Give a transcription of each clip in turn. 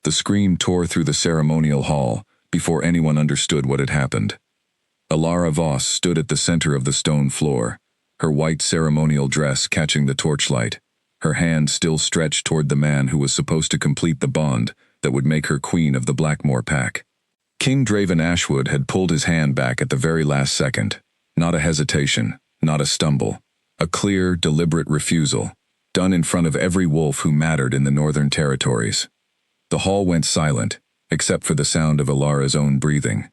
The scream tore through the ceremonial hall before anyone understood what had happened. Alara Voss stood at the center of the stone floor, her white ceremonial dress catching the torchlight, her hand still stretched toward the man who was supposed to complete the bond that would make her queen of the Blackmore pack. King Draven Ashwood had pulled his hand back at the very last second. Not a hesitation, not a stumble. A clear, deliberate refusal, done in front of every wolf who mattered in the Northern Territories. The hall went silent, except for the sound of Alara's own breathing.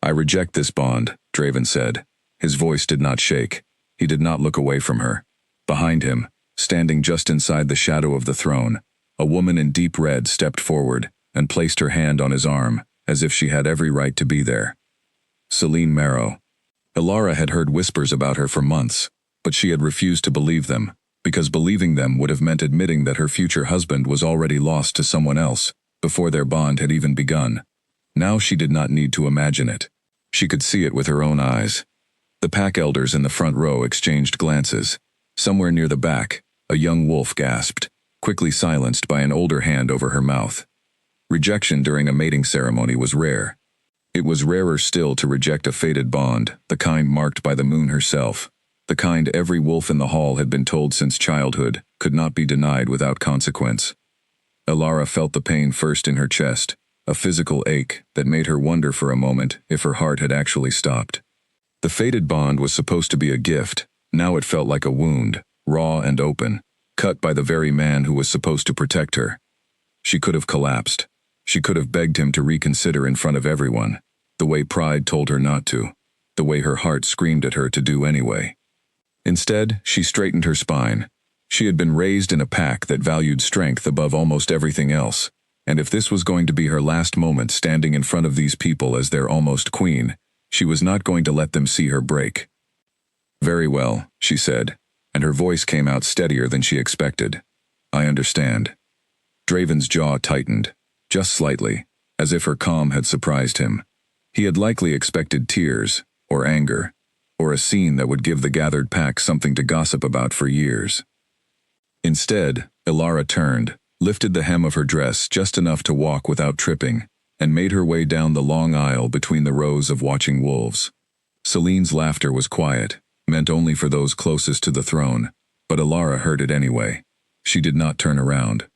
"I reject this bond," Draven said. His voice did not shake. He did not look away from her. Behind him, standing just inside the shadow of the throne, a woman in deep red stepped forward and placed her hand on his arm, as if she had every right to be there. Celine Marrow. Alara had heard whispers about her for months, but she had refused to believe them, because believing them would have meant admitting that her future husband was already lost to someone else, before their bond had even begun. Now she did not need to imagine it. She could see it with her own eyes. The pack elders in the front row exchanged glances. Somewhere near the back, a young wolf gasped, quickly silenced by an older hand over her mouth. Rejection during a mating ceremony was rare. It was rarer still to reject a fated bond, the kind marked by the moon herself, the kind every wolf in the hall had been told since childhood could not be denied without consequence. Alara felt the pain first in her chest, a physical ache that made her wonder for a moment if her heart had actually stopped. The fated bond was supposed to be a gift. Now it felt like a wound, raw and open, cut by the very man who was supposed to protect her. She could have collapsed. She could have begged him to reconsider in front of everyone, the way pride told her not to, the way her heart screamed at her to do anyway. Instead, she straightened her spine. She had been raised in a pack that valued strength above almost everything else, and if this was going to be her last moment standing in front of these people as their almost queen, she was not going to let them see her break. "Very well," she said, and her voice came out steadier than she expected. "I understand." Draven's jaw tightened, just slightly, as if her calm had surprised him. He had likely expected tears, or anger, or a scene that would give the gathered pack something to gossip about for years. Instead, Alara turned, lifted the hem of her dress just enough to walk without tripping, and made her way down the long aisle between the rows of watching wolves. Celine's laughter was quiet, meant only for those closest to the throne, but Alara heard it anyway. She did not turn around.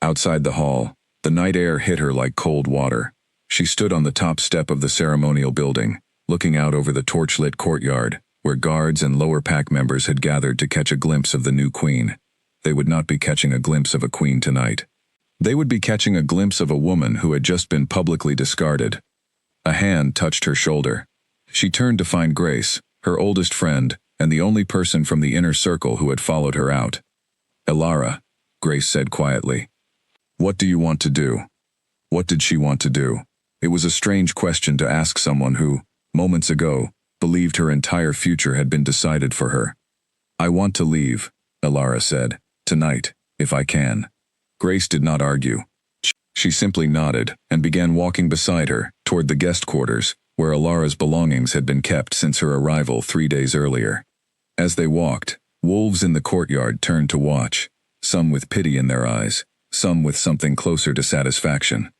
Outside the hall, the night air hit her like cold water. She stood on the top step of the ceremonial building, looking out over the torchlit courtyard, where guards and lower pack members had gathered to catch a glimpse of the new queen. They would not be catching a glimpse of a queen tonight. They would be catching a glimpse of a woman who had just been publicly discarded. A hand touched her shoulder. She turned to find Grace, her oldest friend, and the only person from the inner circle who had followed her out. "Alara," Grace said quietly. "What do you want to do?" What did she want to do? It was a strange question to ask someone who, moments ago, believed her entire future had been decided for her. "I want to leave," Alara said. "Tonight, if I can." Grace did not argue. She simply nodded and began walking beside her toward the guest quarters, where Alara's belongings had been kept since her arrival 3 days earlier. As they walked, wolves in the courtyard turned to watch, some with pity in their eyes, some with something closer to satisfaction.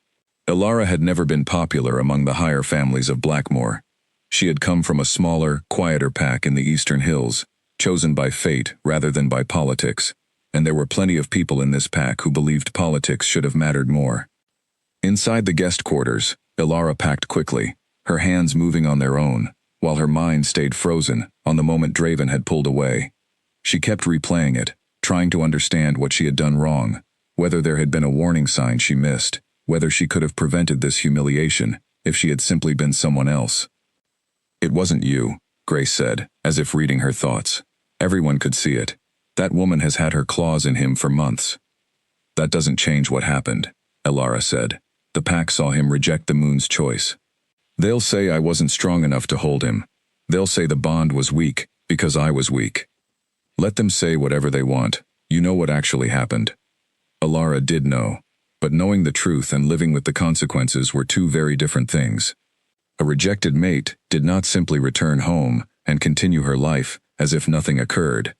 Alara had never been popular among the higher families of Blackmore. She had come from a smaller, quieter pack in the eastern hills, chosen by fate rather than by politics, and there were plenty of people in this pack who believed politics should have mattered more. Inside the guest quarters, Alara packed quickly, her hands moving on their own, while her mind stayed frozen on the moment Draven had pulled away. She kept replaying it, trying to understand what she had done wrong, whether there had been a warning sign she missed, whether she could have prevented this humiliation if she had simply been someone else. "It wasn't you," Grace said, as if reading her thoughts. "Everyone could see it. That woman has had her claws in him for months." "That doesn't change what happened," Alara said. "The pack saw him reject the moon's choice. They'll say I wasn't strong enough to hold him. They'll say the bond was weak because I was weak. Let them say whatever they want. You know what actually happened." Alara did know, but knowing the truth and living with the consequences were two very different things. A rejected mate did not simply return home and continue her life as if nothing occurred.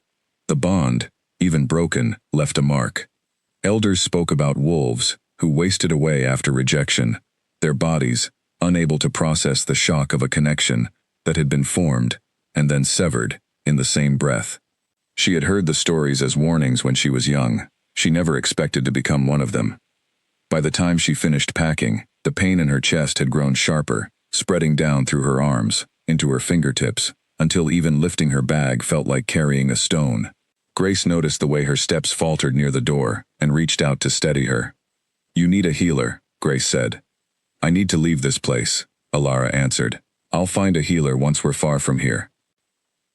The bond, even broken, left a mark. Elders spoke about wolves, who wasted away after rejection, their bodies unable to process the shock of a connection that had been formed and then severed in the same breath. She had heard the stories as warnings when she was young. She never expected to become one of them. By the time she finished packing, the pain in her chest had grown sharper, spreading down through her arms, into her fingertips, until even lifting her bag felt like carrying a stone. Grace noticed the way her steps faltered near the door and reached out to steady her. "You need a healer," Grace said. "I need to leave this place," Alara answered. "I'll find a healer once we're far from here."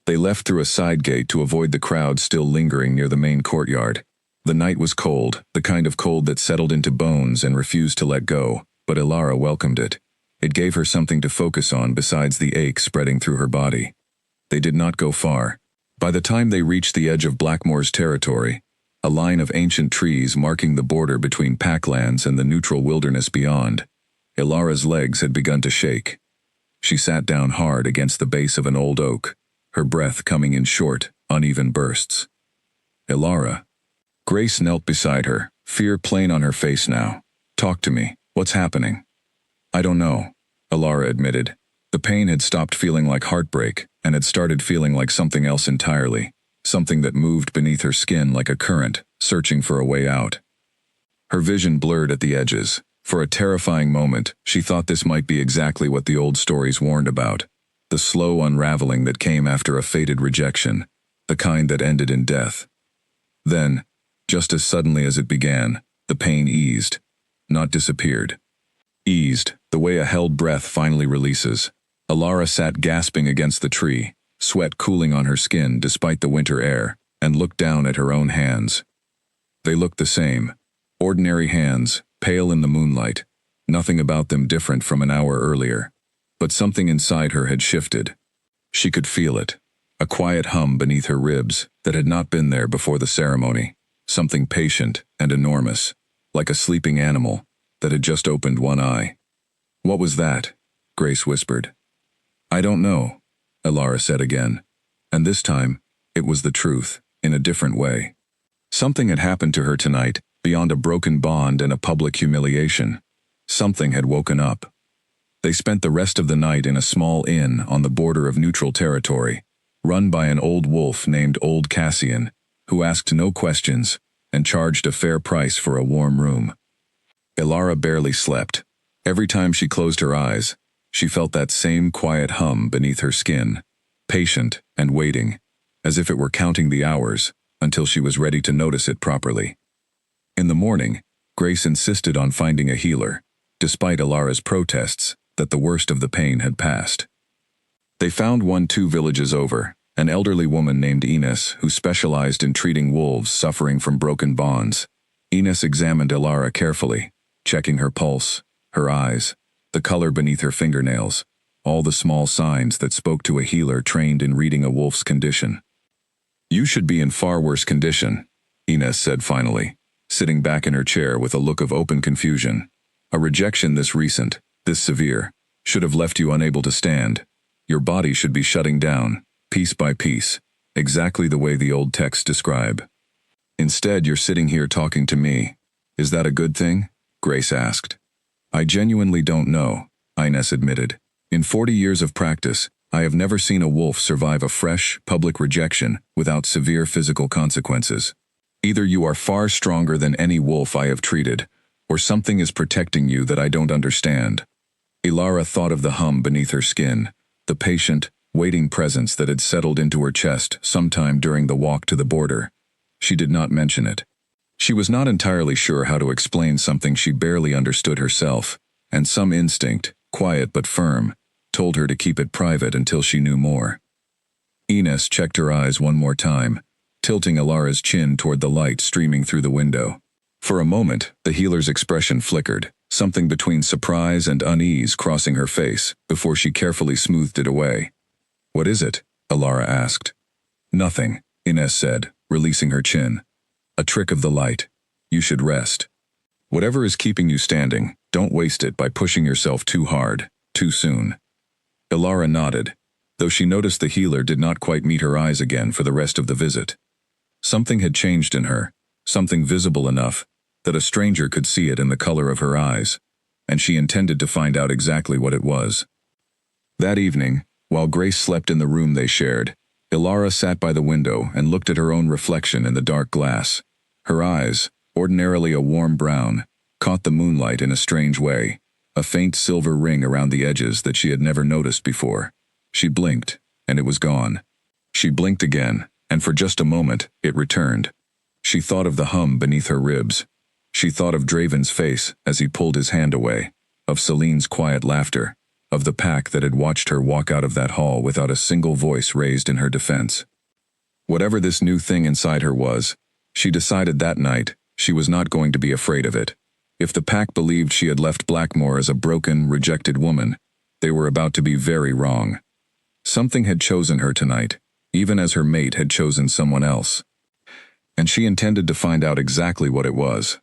They left through a side gate to avoid the crowd still lingering near the main courtyard. The night was cold, the kind of cold that settled into bones and refused to let go, but Alara welcomed it. It gave her something to focus on besides the ache spreading through her body. They did not go far. By the time they reached the edge of Blackmore's territory, a line of ancient trees marking the border between Packlands and the neutral wilderness beyond, Ilara's legs had begun to shake. She sat down hard against the base of an old oak, her breath coming in short, uneven bursts. "Ilara." Grace knelt beside her, fear plain on her face now. "Talk to me. What's happening?" "I don't know," Alara admitted. The pain had stopped feeling like heartbreak and had started feeling like something else entirely, something that moved beneath her skin like a current, searching for a way out. Her vision blurred at the edges. For a terrifying moment, she thought this might be exactly what the old stories warned about, the slow unraveling that came after a fated rejection, the kind that ended in death. Then, just as suddenly as it began, the pain eased, not disappeared. Eased, the way a held breath finally releases. Alara sat gasping against the tree, sweat cooling on her skin despite the winter air, and looked down at her own hands. They looked the same. Ordinary hands, pale in the moonlight, nothing about them different from an hour earlier. But something inside her had shifted. She could feel it, a quiet hum beneath her ribs that had not been there before the ceremony, something patient and enormous, like a sleeping animal that had just opened one eye. "What was that?" Grace whispered. "I don't know," Alara said again, and this time, it was the truth, in a different way. Something had happened to her tonight, beyond a broken bond and a public humiliation. Something had woken up. They spent the rest of the night in a small inn on the border of neutral territory, run by an old wolf named Old Cassian, who asked no questions and charged a fair price for a warm room. Ilara barely slept. Every time she closed her eyes, she felt that same quiet hum beneath her skin, patient and waiting, as if it were counting the hours until she was ready to notice it properly. In the morning, Grace insisted on finding a healer, despite Ilara's protests that the worst of the pain had passed. They found one 2 villages over, an elderly woman named Ines who specialized in treating wolves suffering from broken bonds. Ines examined Ilara carefully, checking her pulse, her eyes, the color beneath her fingernails, all the small signs that spoke to a healer trained in reading a wolf's condition. "You should be in far worse condition," Ines said finally, sitting back in her chair with a look of open confusion. "A rejection this recent, this severe, should have left you unable to stand. Your body should be shutting down, piece by piece, exactly the way the old texts describe. Instead, you're sitting here talking to me. Is that a good thing?" Grace asked. "I genuinely don't know," Ines admitted. "In 40 years of practice, I have never seen a wolf survive a fresh, public rejection without severe physical consequences. Either you are far stronger than any wolf I have treated, or something is protecting you that I don't understand." Ilara thought of the hum beneath her skin, the patient, waiting presence that had settled into her chest sometime during the walk to the border. She did not mention it. She was not entirely sure how to explain something she barely understood herself, and some instinct, quiet but firm, told her to keep it private until she knew more. Ines checked her eyes one more time, tilting Ilara's chin toward the light streaming through the window. For a moment, the healer's expression flickered, something between surprise and unease crossing her face, before she carefully smoothed it away. "What is it?" Ilara asked. "Nothing," Ines said, releasing her chin. "A trick of the light. You should rest. Whatever is keeping you standing, don't waste it by pushing yourself too hard, too soon." Ilara nodded, though she noticed the healer did not quite meet her eyes again for the rest of the visit. Something had changed in her, something visible enough that a stranger could see it in the color of her eyes, and she intended to find out exactly what it was. That evening, while Grace slept in the room they shared, Ilara sat by the window and looked at her own reflection in the dark glass. Her eyes, ordinarily a warm brown, caught the moonlight in a strange way, a faint silver ring around the edges that she had never noticed before. She blinked, and it was gone. She blinked again, and for just a moment, it returned. She thought of the hum beneath her ribs. She thought of Draven's face as he pulled his hand away, of Celine's quiet laughter, of the pack that had watched her walk out of that hall without a single voice raised in her defense. Whatever this new thing inside her was, she decided that night she was not going to be afraid of it. If the pack believed she had left Blackmore as a broken, rejected woman, they were about to be very wrong. Something had chosen her tonight, even as her mate had chosen someone else. And she intended to find out exactly what it was.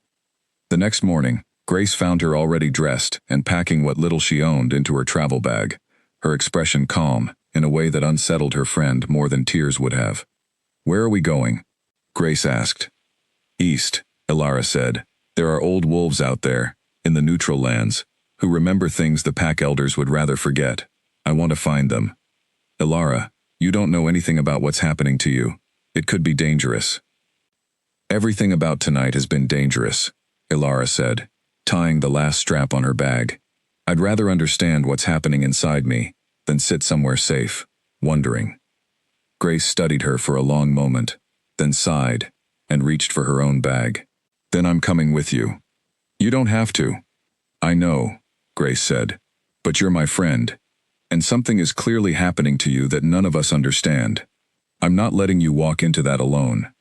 The next morning, Grace found her already dressed and packing what little she owned into her travel bag, her expression calm, in a way that unsettled her friend more than tears would have. "Where are we going?" Grace asked. "East," Ilara said. "There are old wolves out there, in the neutral lands, who remember things the pack elders would rather forget. I want to find them." "Ilara, you don't know anything about what's happening to you. It could be dangerous." "Everything about tonight has been dangerous," Ilara said, tying the last strap on her bag. "I'd rather understand what's happening inside me than sit somewhere safe, wondering." Grace studied her for a long moment, then sighed, and reached for her own bag. "Then I'm coming with you." "You don't have to." "I know," Grace said, "but you're my friend, and something is clearly happening to you that none of us understand. I'm not letting you walk into that alone."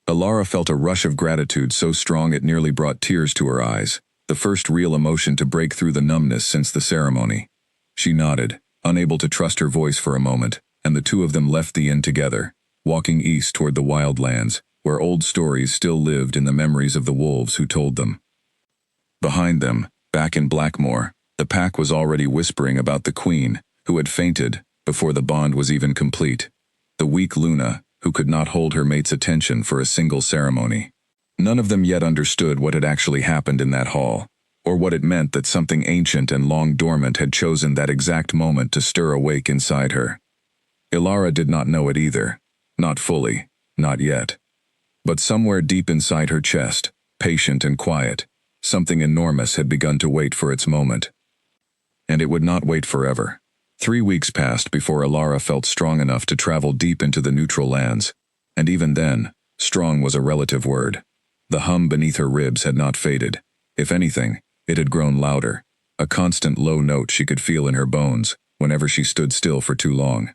Ilara felt a rush of gratitude so strong it nearly brought tears to her eyes, the first real emotion to break through the numbness since the ceremony. She nodded, unable to trust her voice for a moment, and the two of them left the inn together, walking east toward the wildlands, where old stories still lived in the memories of the wolves who told them. Behind them, back in Blackmore, the pack was already whispering about the queen, who had fainted before the bond was even complete. The weak Luna, who could not hold her mate's attention for a single ceremony. None of them yet understood what had actually happened in that hall, or what it meant that something ancient and long dormant had chosen that exact moment to stir awake inside her. Ilara did not know it either, not fully, not yet. But somewhere deep inside her chest, patient and quiet, something enormous had begun to wait for its moment. And it would not wait forever. 3 weeks passed before Ilara felt strong enough to travel deep into the neutral lands, and even then, strong was a relative word. The hum beneath her ribs had not faded. If anything, it had grown louder, a constant low note she could feel in her bones whenever she stood still for too long.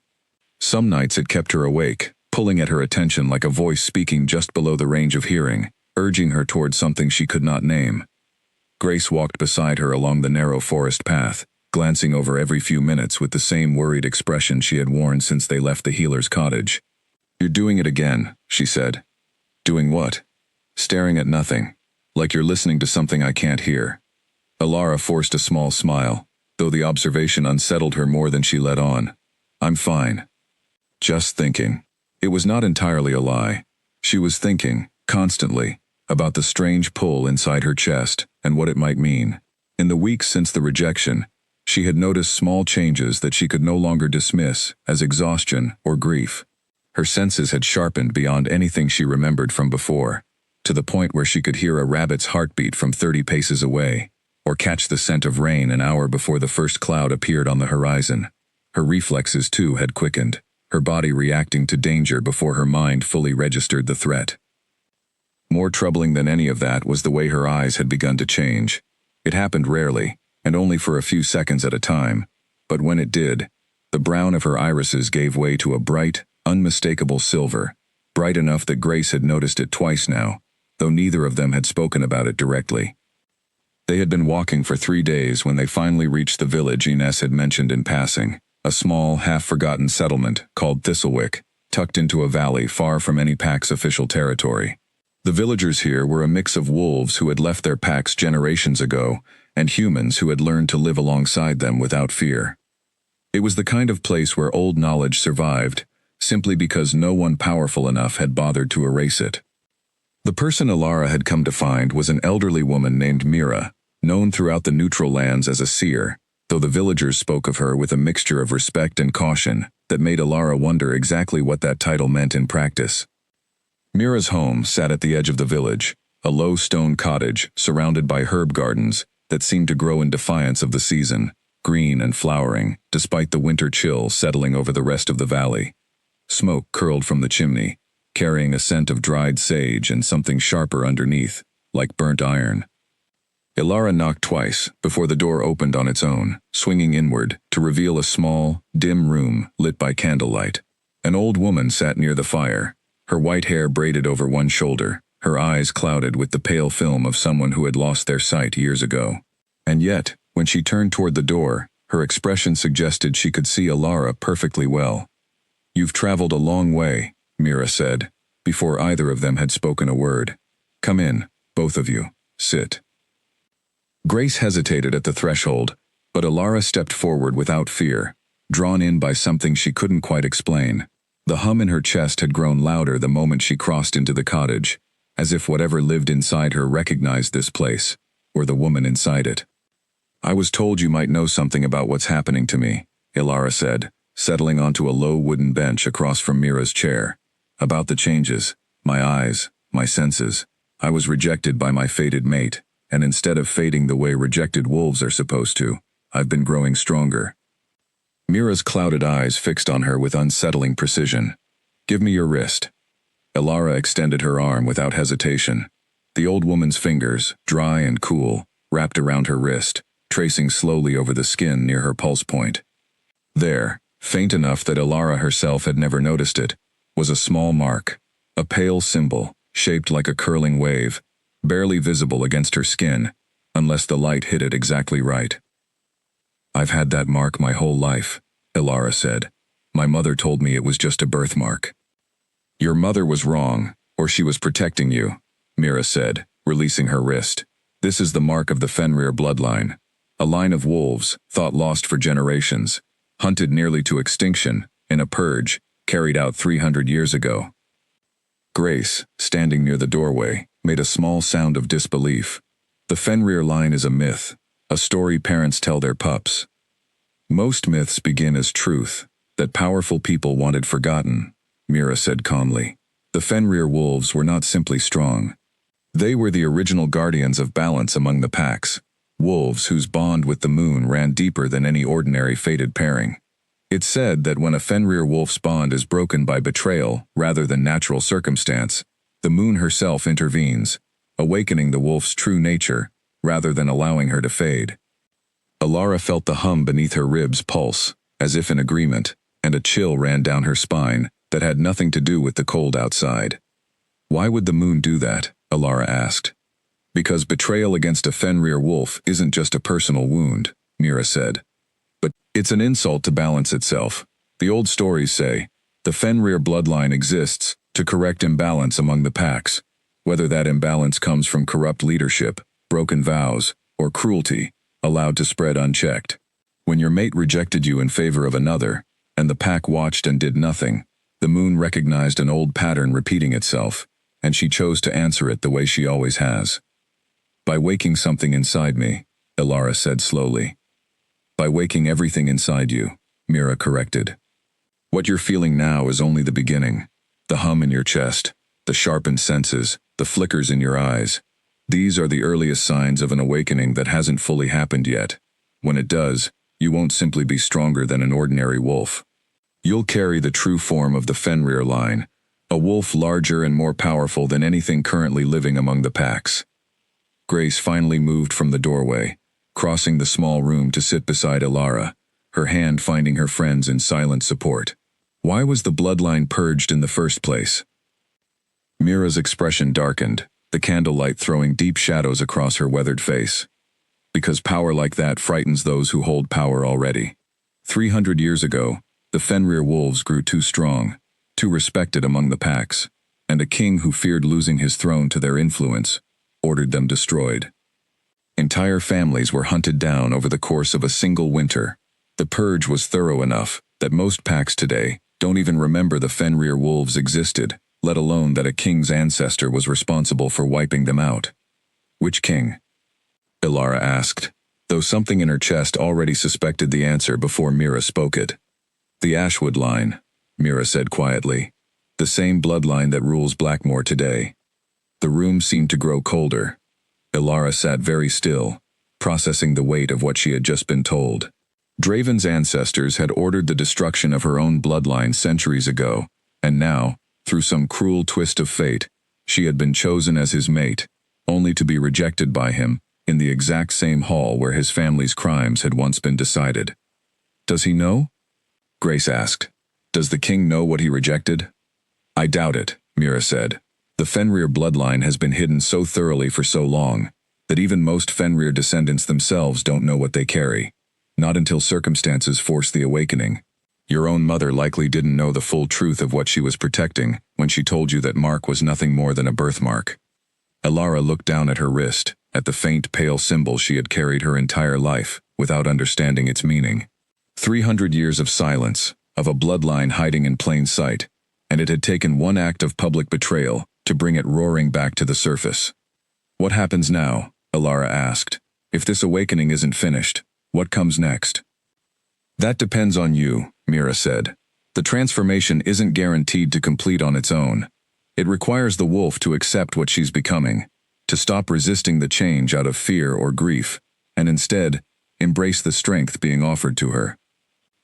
Some nights it kept her awake, pulling at her attention like a voice speaking just below the range of hearing, urging her toward something she could not name. Grace walked beside her along the narrow forest path, glancing over every few minutes with the same worried expression she had worn since they left the healer's cottage. "You're doing it again," she said. "Doing what?" "Staring at nothing, like you're listening to something I can't hear." Ilara forced a small smile, though the observation unsettled her more than she let on. "I'm fine. Just thinking." It was not entirely a lie. She was thinking, constantly, about the strange pull inside her chest and what it might mean. In the weeks since the rejection, she had noticed small changes that she could no longer dismiss as exhaustion or grief. Her senses had sharpened beyond anything she remembered from before, to the point where she could hear a rabbit's heartbeat from 30 paces away, or catch the scent of rain an hour before the first cloud appeared on the horizon. Her reflexes, too, had quickened, her body reacting to danger before her mind fully registered the threat. More troubling than any of that was the way her eyes had begun to change. It happened rarely, and only for a few seconds at a time, but when it did, the brown of her irises gave way to a bright, unmistakable silver, bright enough that Grace had noticed it twice now, though neither of them had spoken about it directly. They had been walking for 3 days when they finally reached the village Ines had mentioned in passing, a small, half-forgotten settlement called Thistlewick, tucked into a valley far from any pack's official territory. The villagers here were a mix of wolves who had left their packs generations ago and humans who had learned to live alongside them without fear. It was the kind of place where old knowledge survived, simply because no one powerful enough had bothered to erase it. The person Alara had come to find was an elderly woman named Mira, known throughout the neutral lands as a seer, though the villagers spoke of her with a mixture of respect and caution that made Alara wonder exactly what that title meant in practice. Mira's home sat at the edge of the village, a low stone cottage surrounded by herb gardens that seemed to grow in defiance of the season, green and flowering, despite the winter chill settling over the rest of the valley. Smoke curled from the chimney, carrying a scent of dried sage and something sharper underneath, like burnt iron. Alara knocked twice before the door opened on its own, swinging inward to reveal a small, dim room lit by candlelight. An old woman sat near the fire, her white hair braided over one shoulder, her eyes clouded with the pale film of someone who had lost their sight years ago. And yet, when she turned toward the door, her expression suggested she could see Alara perfectly well. "You've traveled a long way," Mira said, before either of them had spoken a word. "Come in, both of you. Sit." Grace hesitated at the threshold, but Alara stepped forward without fear, drawn in by something she couldn't quite explain. The hum in her chest had grown louder the moment she crossed into the cottage, as if whatever lived inside her recognized this place, or the woman inside it. "I was told you might know something about what's happening to me," Alara said, settling onto a low wooden bench across from Mira's chair. "About the changes, my eyes, my senses. I was rejected by my fated mate, and instead of fading the way rejected wolves are supposed to, I've been growing stronger." Mira's clouded eyes fixed on her with unsettling precision. "Give me your wrist." Alara extended her arm without hesitation. The old woman's fingers, dry and cool, wrapped around her wrist, tracing slowly over the skin near her pulse point. There, faint enough that Alara herself had never noticed it, was a small mark, a pale symbol, shaped like a curling wave, barely visible against her skin, unless the light hit it exactly right. "I've had that mark my whole life," Alara said. "My mother told me it was just a birthmark." "Your mother was wrong, or she was protecting you," Mira said, releasing her wrist. "This is the mark of the Fenrir bloodline, a line of wolves, thought lost for generations, hunted nearly to extinction, in a purge, carried out 300 years ago." Grace, standing near the doorway, made a small sound of disbelief. "The Fenrir line is a myth, a story parents tell their pups. Most myths begin as truth, that powerful people wanted forgotten," Mira said calmly. "The Fenrir wolves were not simply strong. They were the original guardians of balance among the packs, wolves whose bond with the moon ran deeper than any ordinary fated pairing. It's said that when a Fenrir wolf's bond is broken by betrayal rather than natural circumstance, the moon herself intervenes, awakening the wolf's true nature rather than allowing her to fade." Alara felt the hum beneath her ribs pulse, as if in agreement, and a chill ran down her spine that had nothing to do with the cold outside. "Why would the moon do that?" Alara asked. "Because betrayal against a Fenrir wolf isn't just a personal wound," Mira said. "But it's an insult to balance itself. The old stories say, the Fenrir bloodline exists to correct imbalance among the packs, whether that imbalance comes from corrupt leadership, broken vows, or cruelty, allowed to spread unchecked. When your mate rejected you in favor of another, and the pack watched and did nothing, the moon recognized an old pattern repeating itself, and she chose to answer it the way she always has. By waking something inside me," Alara said slowly. "By waking everything inside you," Mira corrected. "What you're feeling now is only the beginning. The hum in your chest, the sharpened senses, the flickers in your eyes. These are the earliest signs of an awakening that hasn't fully happened yet. When it does, you won't simply be stronger than an ordinary wolf. You'll carry the true form of the Fenrir line, a wolf larger and more powerful than anything currently living among the packs." Grace finally moved from the doorway, crossing the small room to sit beside Alara, her hand finding her friend's in silent support. "Why was the bloodline purged in the first place?" Mira's expression darkened, the candlelight throwing deep shadows across her weathered face. "Because power like that frightens those who hold power already. 300 years ago, the Fenrir wolves grew too strong, too respected among the packs, and a king who feared losing his throne to their influence ordered them destroyed. Entire families were hunted down over the course of a single winter. The purge was thorough enough that most packs today don't even remember the Fenrir wolves existed, let alone that a king's ancestor was responsible for wiping them out. Which king? Ilara asked, though something in her chest already suspected the answer before Mira spoke it. The Ashwood line, Mira said quietly. The same bloodline that rules Blackmoor today. The room seemed to grow colder. Ilara sat very still, processing the weight of what she had just been told. Draven's ancestors had ordered the destruction of her own bloodline centuries ago, and now, through some cruel twist of fate, she had been chosen as his mate, only to be rejected by him in the exact same hall where his family's crimes had once been decided. Does he know? Grace asked. Does the king know what he rejected? I doubt it, Mira said. The Fenrir bloodline has been hidden so thoroughly for so long that even most Fenrir descendants themselves don't know what they carry. Not until circumstances force the awakening. Your own mother likely didn't know the full truth of what she was protecting when she told you that Mark was nothing more than a birthmark. Ilara looked down at her wrist, at the faint pale symbol she had carried her entire life, without understanding its meaning. 300 years of silence, of a bloodline hiding in plain sight, and it had taken one act of public betrayal to bring it roaring back to the surface. What happens now? Ilara asked. If this awakening isn't finished, what comes next? That depends on you, Mira said. The transformation isn't guaranteed to complete on its own. It requires the wolf to accept what she's becoming, to stop resisting the change out of fear or grief, and instead, embrace the strength being offered to her.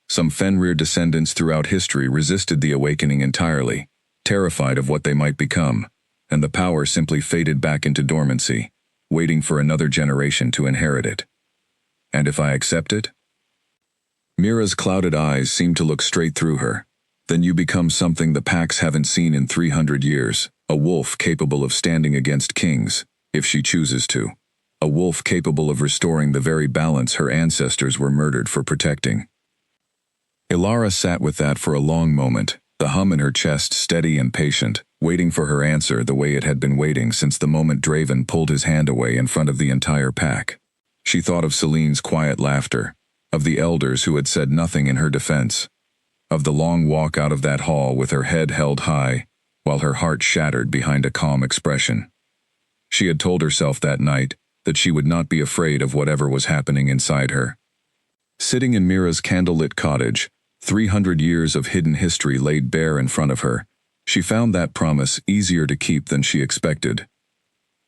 Some Fenrir descendants throughout history resisted the awakening entirely, terrified of what they might become, and the power simply faded back into dormancy, waiting for another generation to inherit it. And if I accept it? Mira's clouded eyes seemed to look straight through her. Then you become something the packs haven't seen in 300 years, a wolf capable of standing against kings, if she chooses to. A wolf capable of restoring the very balance her ancestors were murdered for protecting. Ilara sat with that for a long moment, the hum in her chest steady and patient, waiting for her answer the way it had been waiting since the moment Draven pulled his hand away in front of the entire pack. She thought of Celine's quiet laughter, of the elders who had said nothing in her defense, of the long walk out of that hall with her head held high, while her heart shattered behind a calm expression. She had told herself that night that she would not be afraid of whatever was happening inside her. Sitting in Mira's candlelit cottage, 300 years of hidden history laid bare in front of her, she found that promise easier to keep than she expected.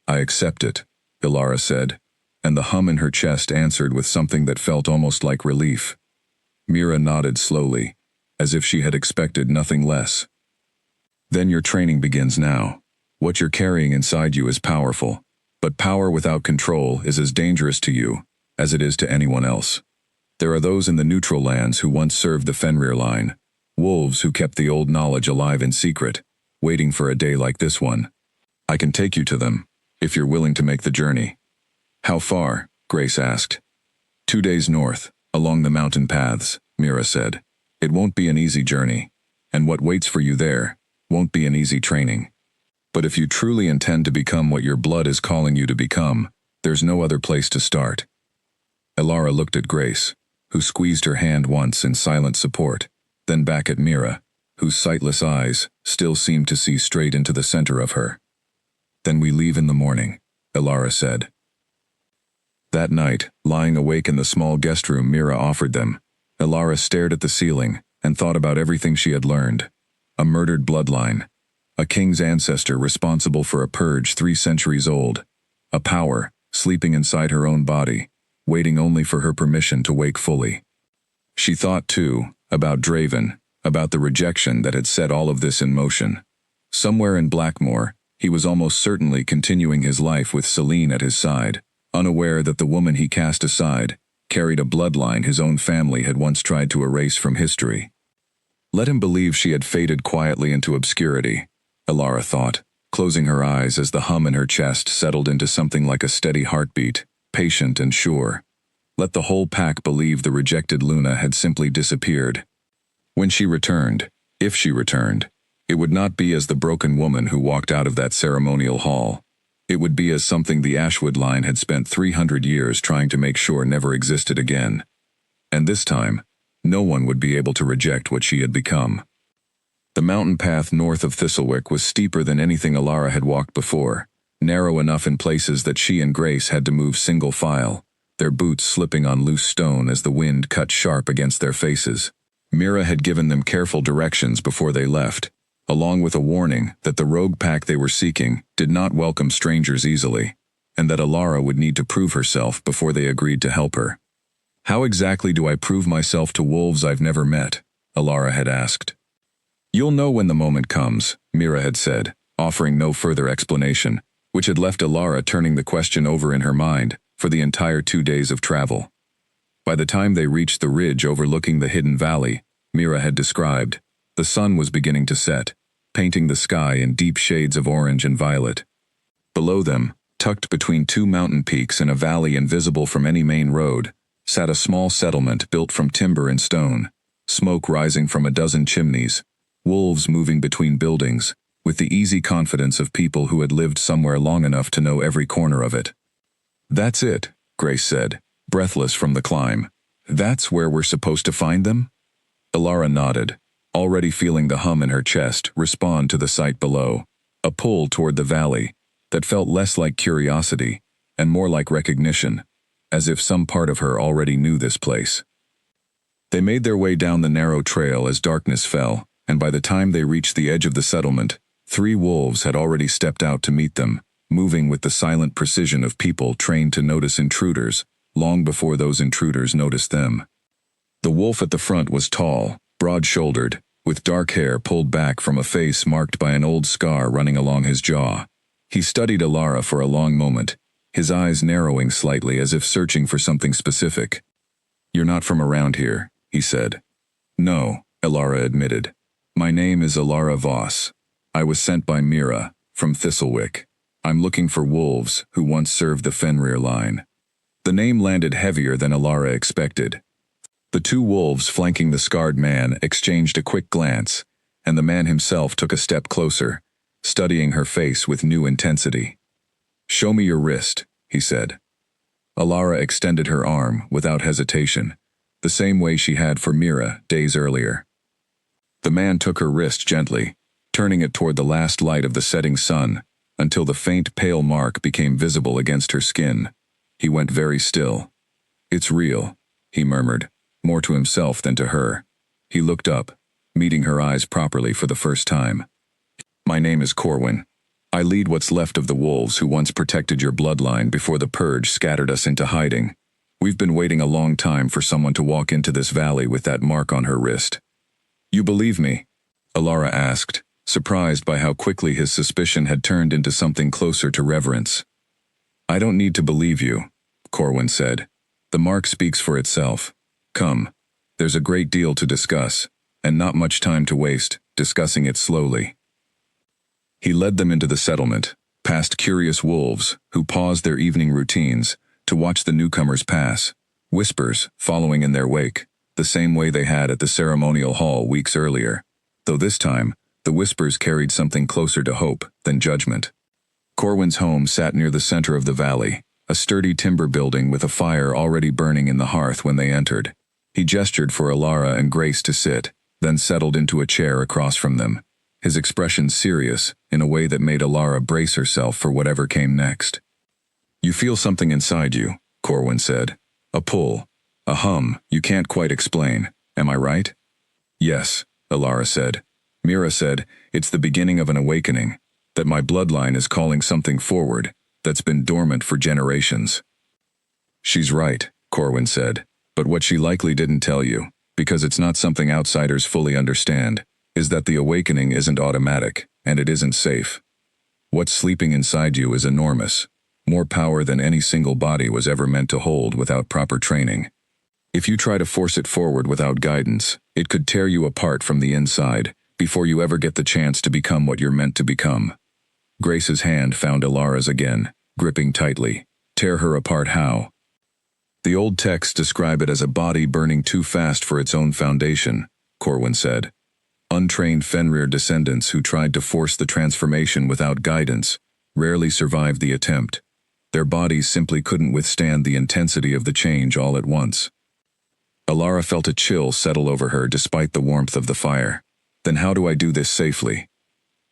I accept it, Ilara said, and the hum in her chest answered with something that felt almost like relief. Mira nodded slowly, as if she had expected nothing less. Then your training begins now. What you're carrying inside you is powerful, but power without control is as dangerous to you as it is to anyone else. There are those in the neutral lands who once served the Fenrir line, wolves who kept the old knowledge alive in secret, waiting for a day like this one. I can take you to them, if you're willing to make the journey. How far? Grace asked. 2 days north, along the mountain paths, Mira said. It won't be an easy journey, and what waits for you there won't be an easy training. But if you truly intend to become what your blood is calling you to become, there's no other place to start. Ilara looked at Grace, who squeezed her hand once in silent support, then back at Mira, whose sightless eyes still seemed to see straight into the center of her. Then we leave in the morning, Ilara said. That night, lying awake in the small guest room Mira offered them, Ilara stared at the ceiling and thought about everything she had learned. A murdered bloodline, a king's ancestor responsible for a purge 3 centuries old, a power sleeping inside her own body, waiting only for her permission to wake fully. She thought, too, about Draven, about the rejection that had set all of this in motion. Somewhere in Blackmoor, he was almost certainly continuing his life with Celine at his side, unaware that the woman he cast aside carried a bloodline his own family had once tried to erase from history. Let him believe she had faded quietly into obscurity, Ilara thought, closing her eyes as the hum in her chest settled into something like a steady heartbeat, patient and sure. Let the whole pack believe the rejected Luna had simply disappeared. When she returned, if she returned, it would not be as the broken woman who walked out of that ceremonial hall. It would be as something the Ashwood line had spent 300 years trying to make sure never existed again. And this time, no one would be able to reject what she had become. The mountain path north of Thistlewick was steeper than anything Alara had walked before, narrow enough in places that she and Grace had to move single file, their boots slipping on loose stone as the wind cut sharp against their faces. Mira had given them careful directions before they left, along with a warning that the rogue pack they were seeking did not welcome strangers easily, and that Alara would need to prove herself before they agreed to help her. "How exactly do I prove myself to wolves I've never met?" Alara had asked. "You'll know when the moment comes," Mira had said, offering no further explanation, which had left Alara turning the question over in her mind for the entire 2 days of travel. By the time they reached the ridge overlooking the hidden valley Mira had described, the sun was beginning to set, painting the sky in deep shades of orange and violet. Below them, tucked between 2 mountain peaks in a valley invisible from any main road, sat a small settlement built from timber and stone, smoke rising from a dozen chimneys, wolves moving between buildings, with the easy confidence of people who had lived somewhere long enough to know every corner of it. "That's it," Grace said, breathless from the climb. "That's where we're supposed to find them?" Alara nodded, already feeling the hum in her chest respond to the sight below, a pull toward the valley that felt less like curiosity and more like recognition, as if some part of her already knew this place. They made their way down the narrow trail as darkness fell, and by the time they reached the edge of the settlement, 3 wolves had already stepped out to meet them, moving with the silent precision of people trained to notice intruders, long before those intruders noticed them. The wolf at the front was tall, broad-shouldered, with dark hair pulled back from a face marked by an old scar running along his jaw. He studied Alara for a long moment, his eyes narrowing slightly as if searching for something specific. "You're not from around here," he said. "No," Alara admitted. "My name is Alara Voss. I was sent by Mira, from Thistlewick. I'm looking for wolves who once served the Fenrir line." The name landed heavier than Alara expected. The 2 wolves flanking the scarred man exchanged a quick glance, and the man himself took a step closer, studying her face with new intensity. "Show me your wrist," he said. Alara extended her arm without hesitation, the same way she had for Mira days earlier. The man took her wrist gently, turning it toward the last light of the setting sun, until the faint pale mark became visible against her skin. He went very still. "It's real," he murmured, more to himself than to her. He looked up, meeting her eyes properly for the first time. "My name is Corwin. I lead what's left of the wolves who once protected your bloodline before the purge scattered us into hiding. We've been waiting a long time for someone to walk into this valley with that mark on her wrist." "You believe me?" Alara asked, surprised by how quickly his suspicion had turned into something closer to reverence. "I don't need to believe you," Corwin said. "The mark speaks for itself. Come, there's a great deal to discuss, and not much time to waste discussing it slowly." He led them into the settlement, past curious wolves who paused their evening routines to watch the newcomers pass, whispers following in their wake, the same way they had at the ceremonial hall weeks earlier, though this time the whispers carried something closer to hope than judgment. Corwin's home sat near the center of the valley, a sturdy timber building with a fire already burning in the hearth when they entered. He gestured for Alara and Grace to sit, then settled into a chair across from them, his expression serious in a way that made Alara brace herself for whatever came next. "You feel something inside you," Corwin said. "A pull, a hum you can't quite explain, am I right?" "Yes," Alara said. "Mira said, it's the beginning of an awakening, that my bloodline is calling something forward that's been dormant for generations." "She's right," Corwin said, "but what she likely didn't tell you, because it's not something outsiders fully understand, is that the awakening isn't automatic, and it isn't safe. What's sleeping inside you is enormous, more power than any single body was ever meant to hold without proper training. If you try to force it forward without guidance, it could tear you apart from the inside before you ever get the chance to become what you're meant to become." Grace's hand found Alara's again, gripping tightly. "Tear her apart how?" "The old texts describe it as a body burning too fast for its own foundation," Corwin said. "Untrained Fenrir descendants who tried to force the transformation without guidance rarely survived the attempt. Their bodies simply couldn't withstand the intensity of the change all at once." Alara felt a chill settle over her despite the warmth of the fire. Then how do I do this safely?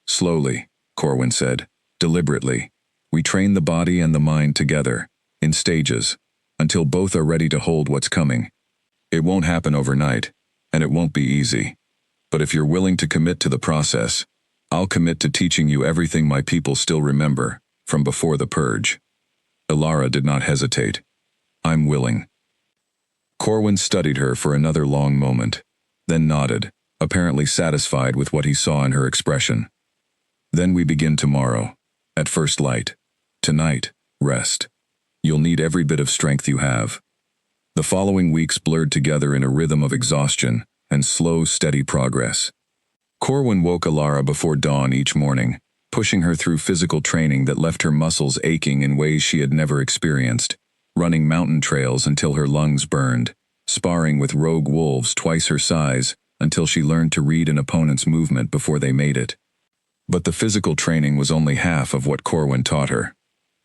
Slowly, Corwin said, deliberately. We train the body and the mind together, in stages, until both are ready to hold what's coming. It won't happen overnight, and it won't be easy. But if you're willing to commit to the process, I'll commit to teaching you everything my people still remember, from before the purge. Ilara did not hesitate. I'm willing. Corwin studied her for another long moment, then nodded, apparently satisfied with what he saw in her expression. Then we begin tomorrow, at first light. Tonight, rest. You'll need every bit of strength you have. The following weeks blurred together in a rhythm of exhaustion and slow, steady progress. Corwin woke Ilara before dawn each morning, pushing her through physical training that left her muscles aching in ways she had never experienced, running mountain trails until her lungs burned, sparring with rogue wolves twice her size until she learned to read an opponent's movement before they made it. But the physical training was only half of what Corwin taught her.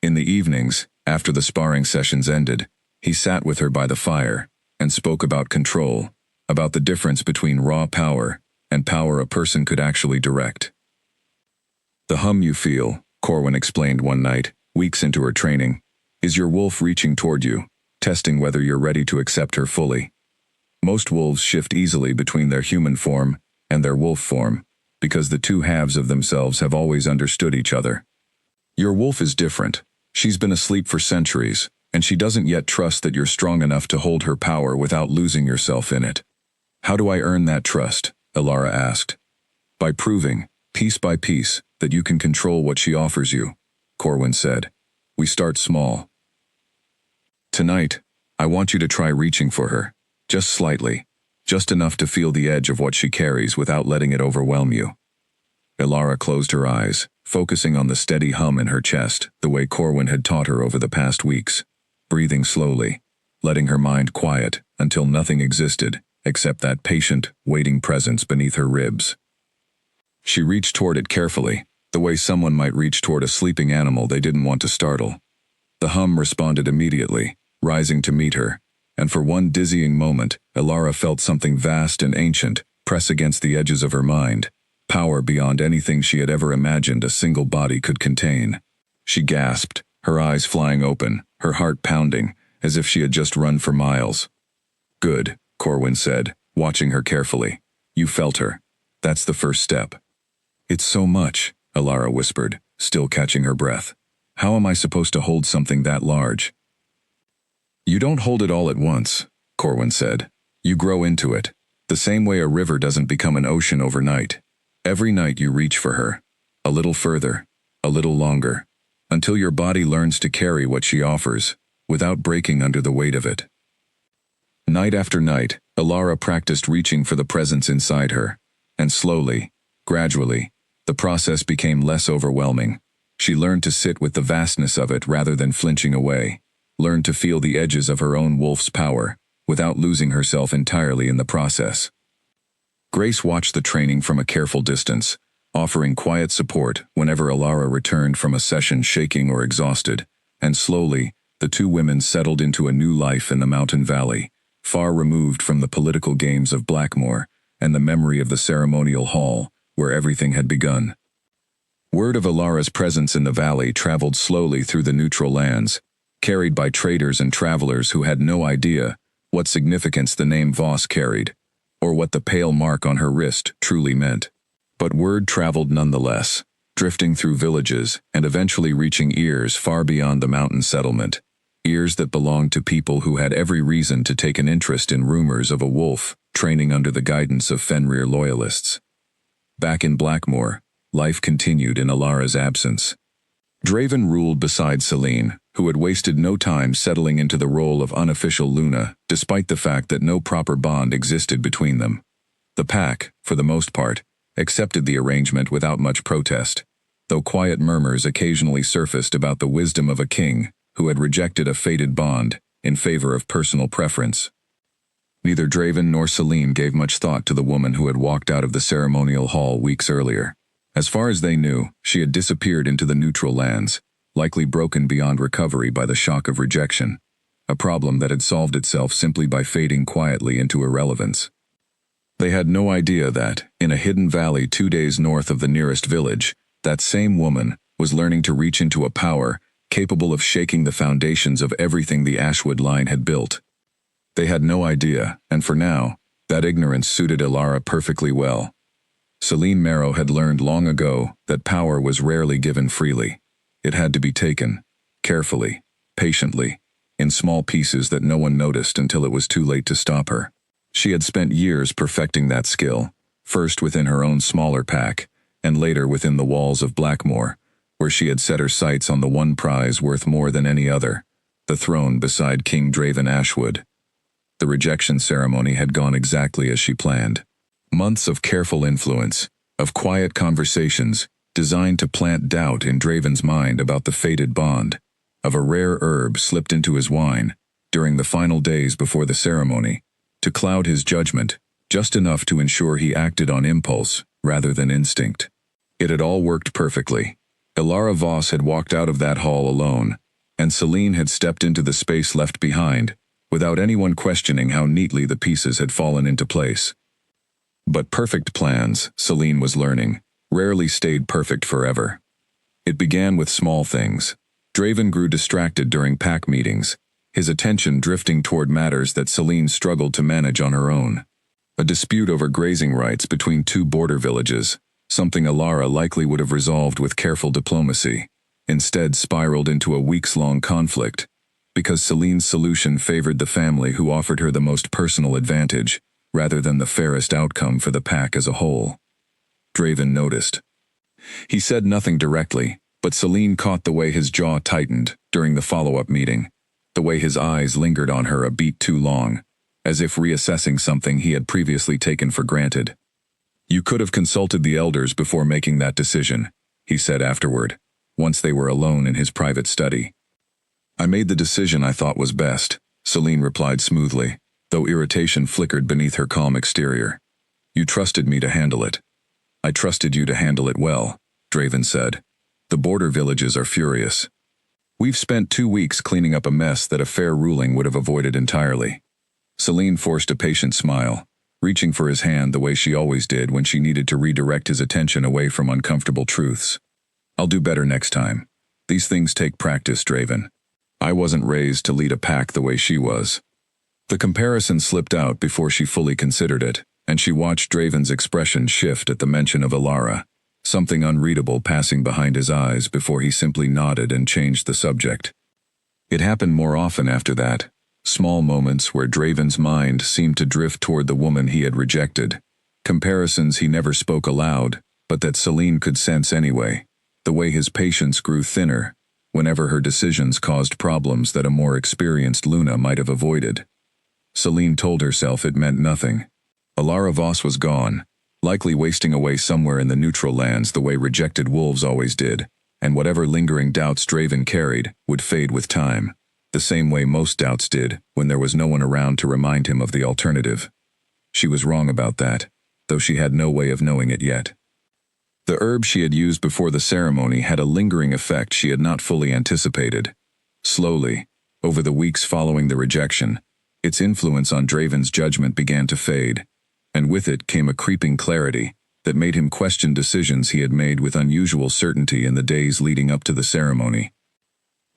In the evenings, after the sparring sessions ended, he sat with her by the fire and spoke about control, about the difference between raw power and power a person could actually direct. The hum you feel, Corwin explained one night, weeks into her training, is your wolf reaching toward you, testing whether you're ready to accept her fully. Most wolves shift easily between their human form and their wolf form, because the two halves of themselves have always understood each other. Your wolf is different. She's been asleep for centuries, and she doesn't yet trust that you're strong enough to hold her power without losing yourself in it. How do I earn that trust? Ilara asked. By proving, piece by piece, that you can control what she offers you, Corwin said. We start small. Tonight, I want you to try reaching for her, just slightly, just enough to feel the edge of what she carries without letting it overwhelm you. Ilara closed her eyes, focusing on the steady hum in her chest, the way Corwin had taught her over the past weeks, breathing slowly, letting her mind quiet until nothing existed except that patient, waiting presence beneath her ribs. She reached toward it carefully, the way someone might reach toward a sleeping animal they didn't want to startle. The hum responded immediately, rising to meet her, and for one dizzying moment, Ilara felt something vast and ancient press against the edges of her mind, power beyond anything she had ever imagined a single body could contain. She gasped, her eyes flying open, her heart pounding, as if she had just run for miles. Good, Corwin said, watching her carefully. You felt her. That's the first step. It's so much, Ilara whispered, still catching her breath. How am I supposed to hold something that large? You don't hold it all at once, Corwin said. You grow into it, the same way a river doesn't become an ocean overnight. Every night you reach for her, a little further, a little longer, until your body learns to carry what she offers, without breaking under the weight of it. Night after night, Ilara practiced reaching for the presence inside her, and slowly, gradually, the process became less overwhelming. She learned to sit with the vastness of it rather than flinching away, learned to feel the edges of her own wolf's power, without losing herself entirely in the process. Grace watched the training from a careful distance, offering quiet support whenever Ilara returned from a session shaking or exhausted, and slowly, the two women settled into a new life in the mountain valley, far removed from the political games of Blackmore and the memory of the ceremonial hall, where everything had begun. Word of Ilara's presence in the valley traveled slowly through the neutral lands, carried by traders and travelers who had no idea what significance the name Voss carried, or what the pale mark on her wrist truly meant. But word traveled nonetheless, drifting through villages and eventually reaching ears far beyond the mountain settlement, ears that belonged to people who had every reason to take an interest in rumors of a wolf training under the guidance of Fenrir loyalists. Back in Blackmore, life continued in Ilara's absence. Draven ruled beside Selene, who had wasted no time settling into the role of unofficial Luna, despite the fact that no proper bond existed between them. The pack, for the most part, accepted the arrangement without much protest, though quiet murmurs occasionally surfaced about the wisdom of a king who had rejected a fated bond in favor of personal preference. Neither Draven nor Selene gave much thought to the woman who had walked out of the ceremonial hall weeks earlier. As far as they knew, she had disappeared into the neutral lands, likely broken beyond recovery by the shock of rejection, a problem that had solved itself simply by fading quietly into irrelevance. They had no idea that, in a hidden valley 2 days north of the nearest village, that same woman was learning to reach into a power capable of shaking the foundations of everything the Ashwood line had built. They had no idea, and for now, that ignorance suited Ilara perfectly well. Celine Marrow had learned long ago that power was rarely given freely. It had to be taken, carefully, patiently, in small pieces that no one noticed until it was too late to stop her. She had spent years perfecting that skill, first within her own smaller pack, and later within the walls of Blackmoor, where she had set her sights on the one prize worth more than any other, the throne beside King Draven Ashwood. The rejection ceremony had gone exactly as she planned. Months of careful influence, of quiet conversations, designed to plant doubt in Draven's mind about the fated bond, of a rare herb slipped into his wine, during the final days before the ceremony, to cloud his judgment, just enough to ensure he acted on impulse rather than instinct. It had all worked perfectly. Ilara Voss had walked out of that hall alone, and Celine had stepped into the space left behind, without anyone questioning how neatly the pieces had fallen into place. But perfect plans, Celine was learning, rarely stayed perfect forever. It began with small things. Draven grew distracted during pack meetings, his attention drifting toward matters that Celine struggled to manage on her own. A dispute over grazing rights between two border villages, something Ilara likely would have resolved with careful diplomacy, instead spiraled into a weeks-long conflict, because Celine's solution favored the family who offered her the most personal advantage, rather than the fairest outcome for the pack as a whole. Draven noticed. He said nothing directly, but Celine caught the way his jaw tightened during the follow-up meeting, the way his eyes lingered on her a beat too long, as if reassessing something he had previously taken for granted. "You could have consulted the elders before making that decision," he said afterward, once they were alone in his private study. "I made the decision I thought was best," Celine replied smoothly, though irritation flickered beneath her calm exterior. "You trusted me to handle it." "I trusted you to handle it well," Draven said. "The border villages are furious. We've spent 2 weeks cleaning up a mess that a fair ruling would have avoided entirely." Celine forced a patient smile, reaching for his hand the way she always did when she needed to redirect his attention away from uncomfortable truths. "I'll do better next time. These things take practice, Draven. I wasn't raised to lead a pack the way she was." The comparison slipped out before she fully considered it, and she watched Draven's expression shift at the mention of Ilara, something unreadable passing behind his eyes before he simply nodded and changed the subject. It happened more often after that, small moments where Draven's mind seemed to drift toward the woman he had rejected, comparisons he never spoke aloud, but that Celine could sense anyway, the way his patience grew thinner whenever her decisions caused problems that a more experienced Luna might have avoided. Celine told herself it meant nothing. Ilara Voss was gone, likely wasting away somewhere in the neutral lands the way rejected wolves always did, and whatever lingering doubts Draven carried would fade with time, the same way most doubts did when there was no one around to remind him of the alternative. She was wrong about that, though she had no way of knowing it yet. The herb she had used before the ceremony had a lingering effect she had not fully anticipated. Slowly, over the weeks following the rejection, its influence on Draven's judgment began to fade, and with it came a creeping clarity that made him question decisions he had made with unusual certainty in the days leading up to the ceremony.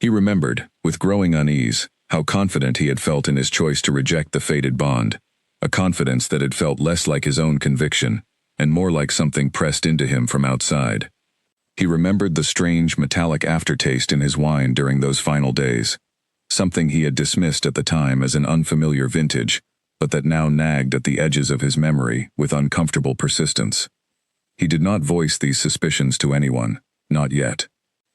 He remembered, with growing unease, how confident he had felt in his choice to reject the fated bond, a confidence that had felt less like his own conviction, and more like something pressed into him from outside. He remembered the strange metallic aftertaste in his wine during those final days, something he had dismissed at the time as an unfamiliar vintage, but that now nagged at the edges of his memory with uncomfortable persistence. He did not voice these suspicions to anyone, not yet.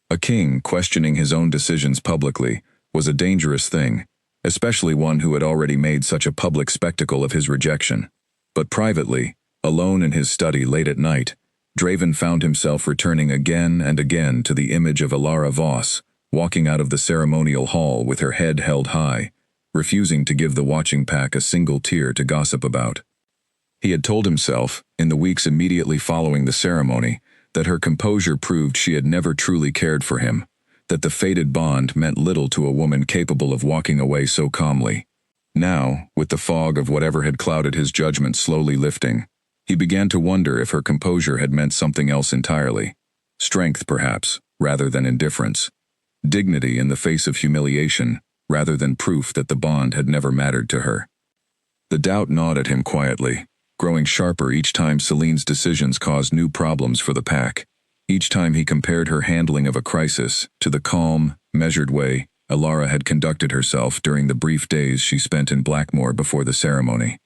A king questioning his own decisions publicly was a dangerous thing, especially one who had already made such a public spectacle of his rejection. But privately, alone in his study late at night, Draven found himself returning again and again to the image of Ilara Voss, walking out of the ceremonial hall with her head held high, refusing to give the watching pack a single tear to gossip about. He had told himself, in the weeks immediately following the ceremony, that her composure proved she had never truly cared for him, that the fated bond meant little to a woman capable of walking away so calmly. Now, with the fog of whatever had clouded his judgment slowly lifting, he began to wonder if her composure had meant something else entirely. Strength, perhaps, rather than indifference. Dignity in the face of humiliation, rather than proof that the bond had never mattered to her. The doubt gnawed at him quietly, growing sharper each time Celine's decisions caused new problems for the pack. Each time he compared her handling of a crisis to the calm, measured way Alara had conducted herself during the brief days she spent in Blackmoor before the ceremony.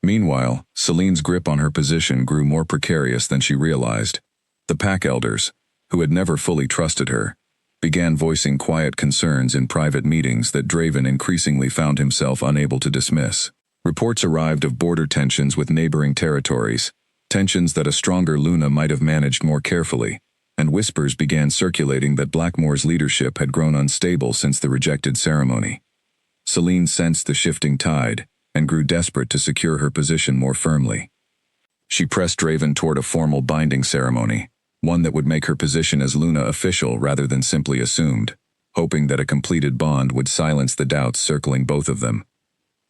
Meanwhile, Celine's grip on her position grew more precarious than she realized. The pack elders, who had never fully trusted her, began voicing quiet concerns in private meetings that Draven increasingly found himself unable to dismiss. Reports arrived of border tensions with neighboring territories, tensions that a stronger Luna might have managed more carefully, and whispers began circulating that Blackmoor's leadership had grown unstable since the rejected ceremony. Celine sensed the shifting tide, and grew desperate to secure her position more firmly. She pressed Draven toward a formal binding ceremony, one that would make her position as Luna official rather than simply assumed, hoping that a completed bond would silence the doubts circling both of them.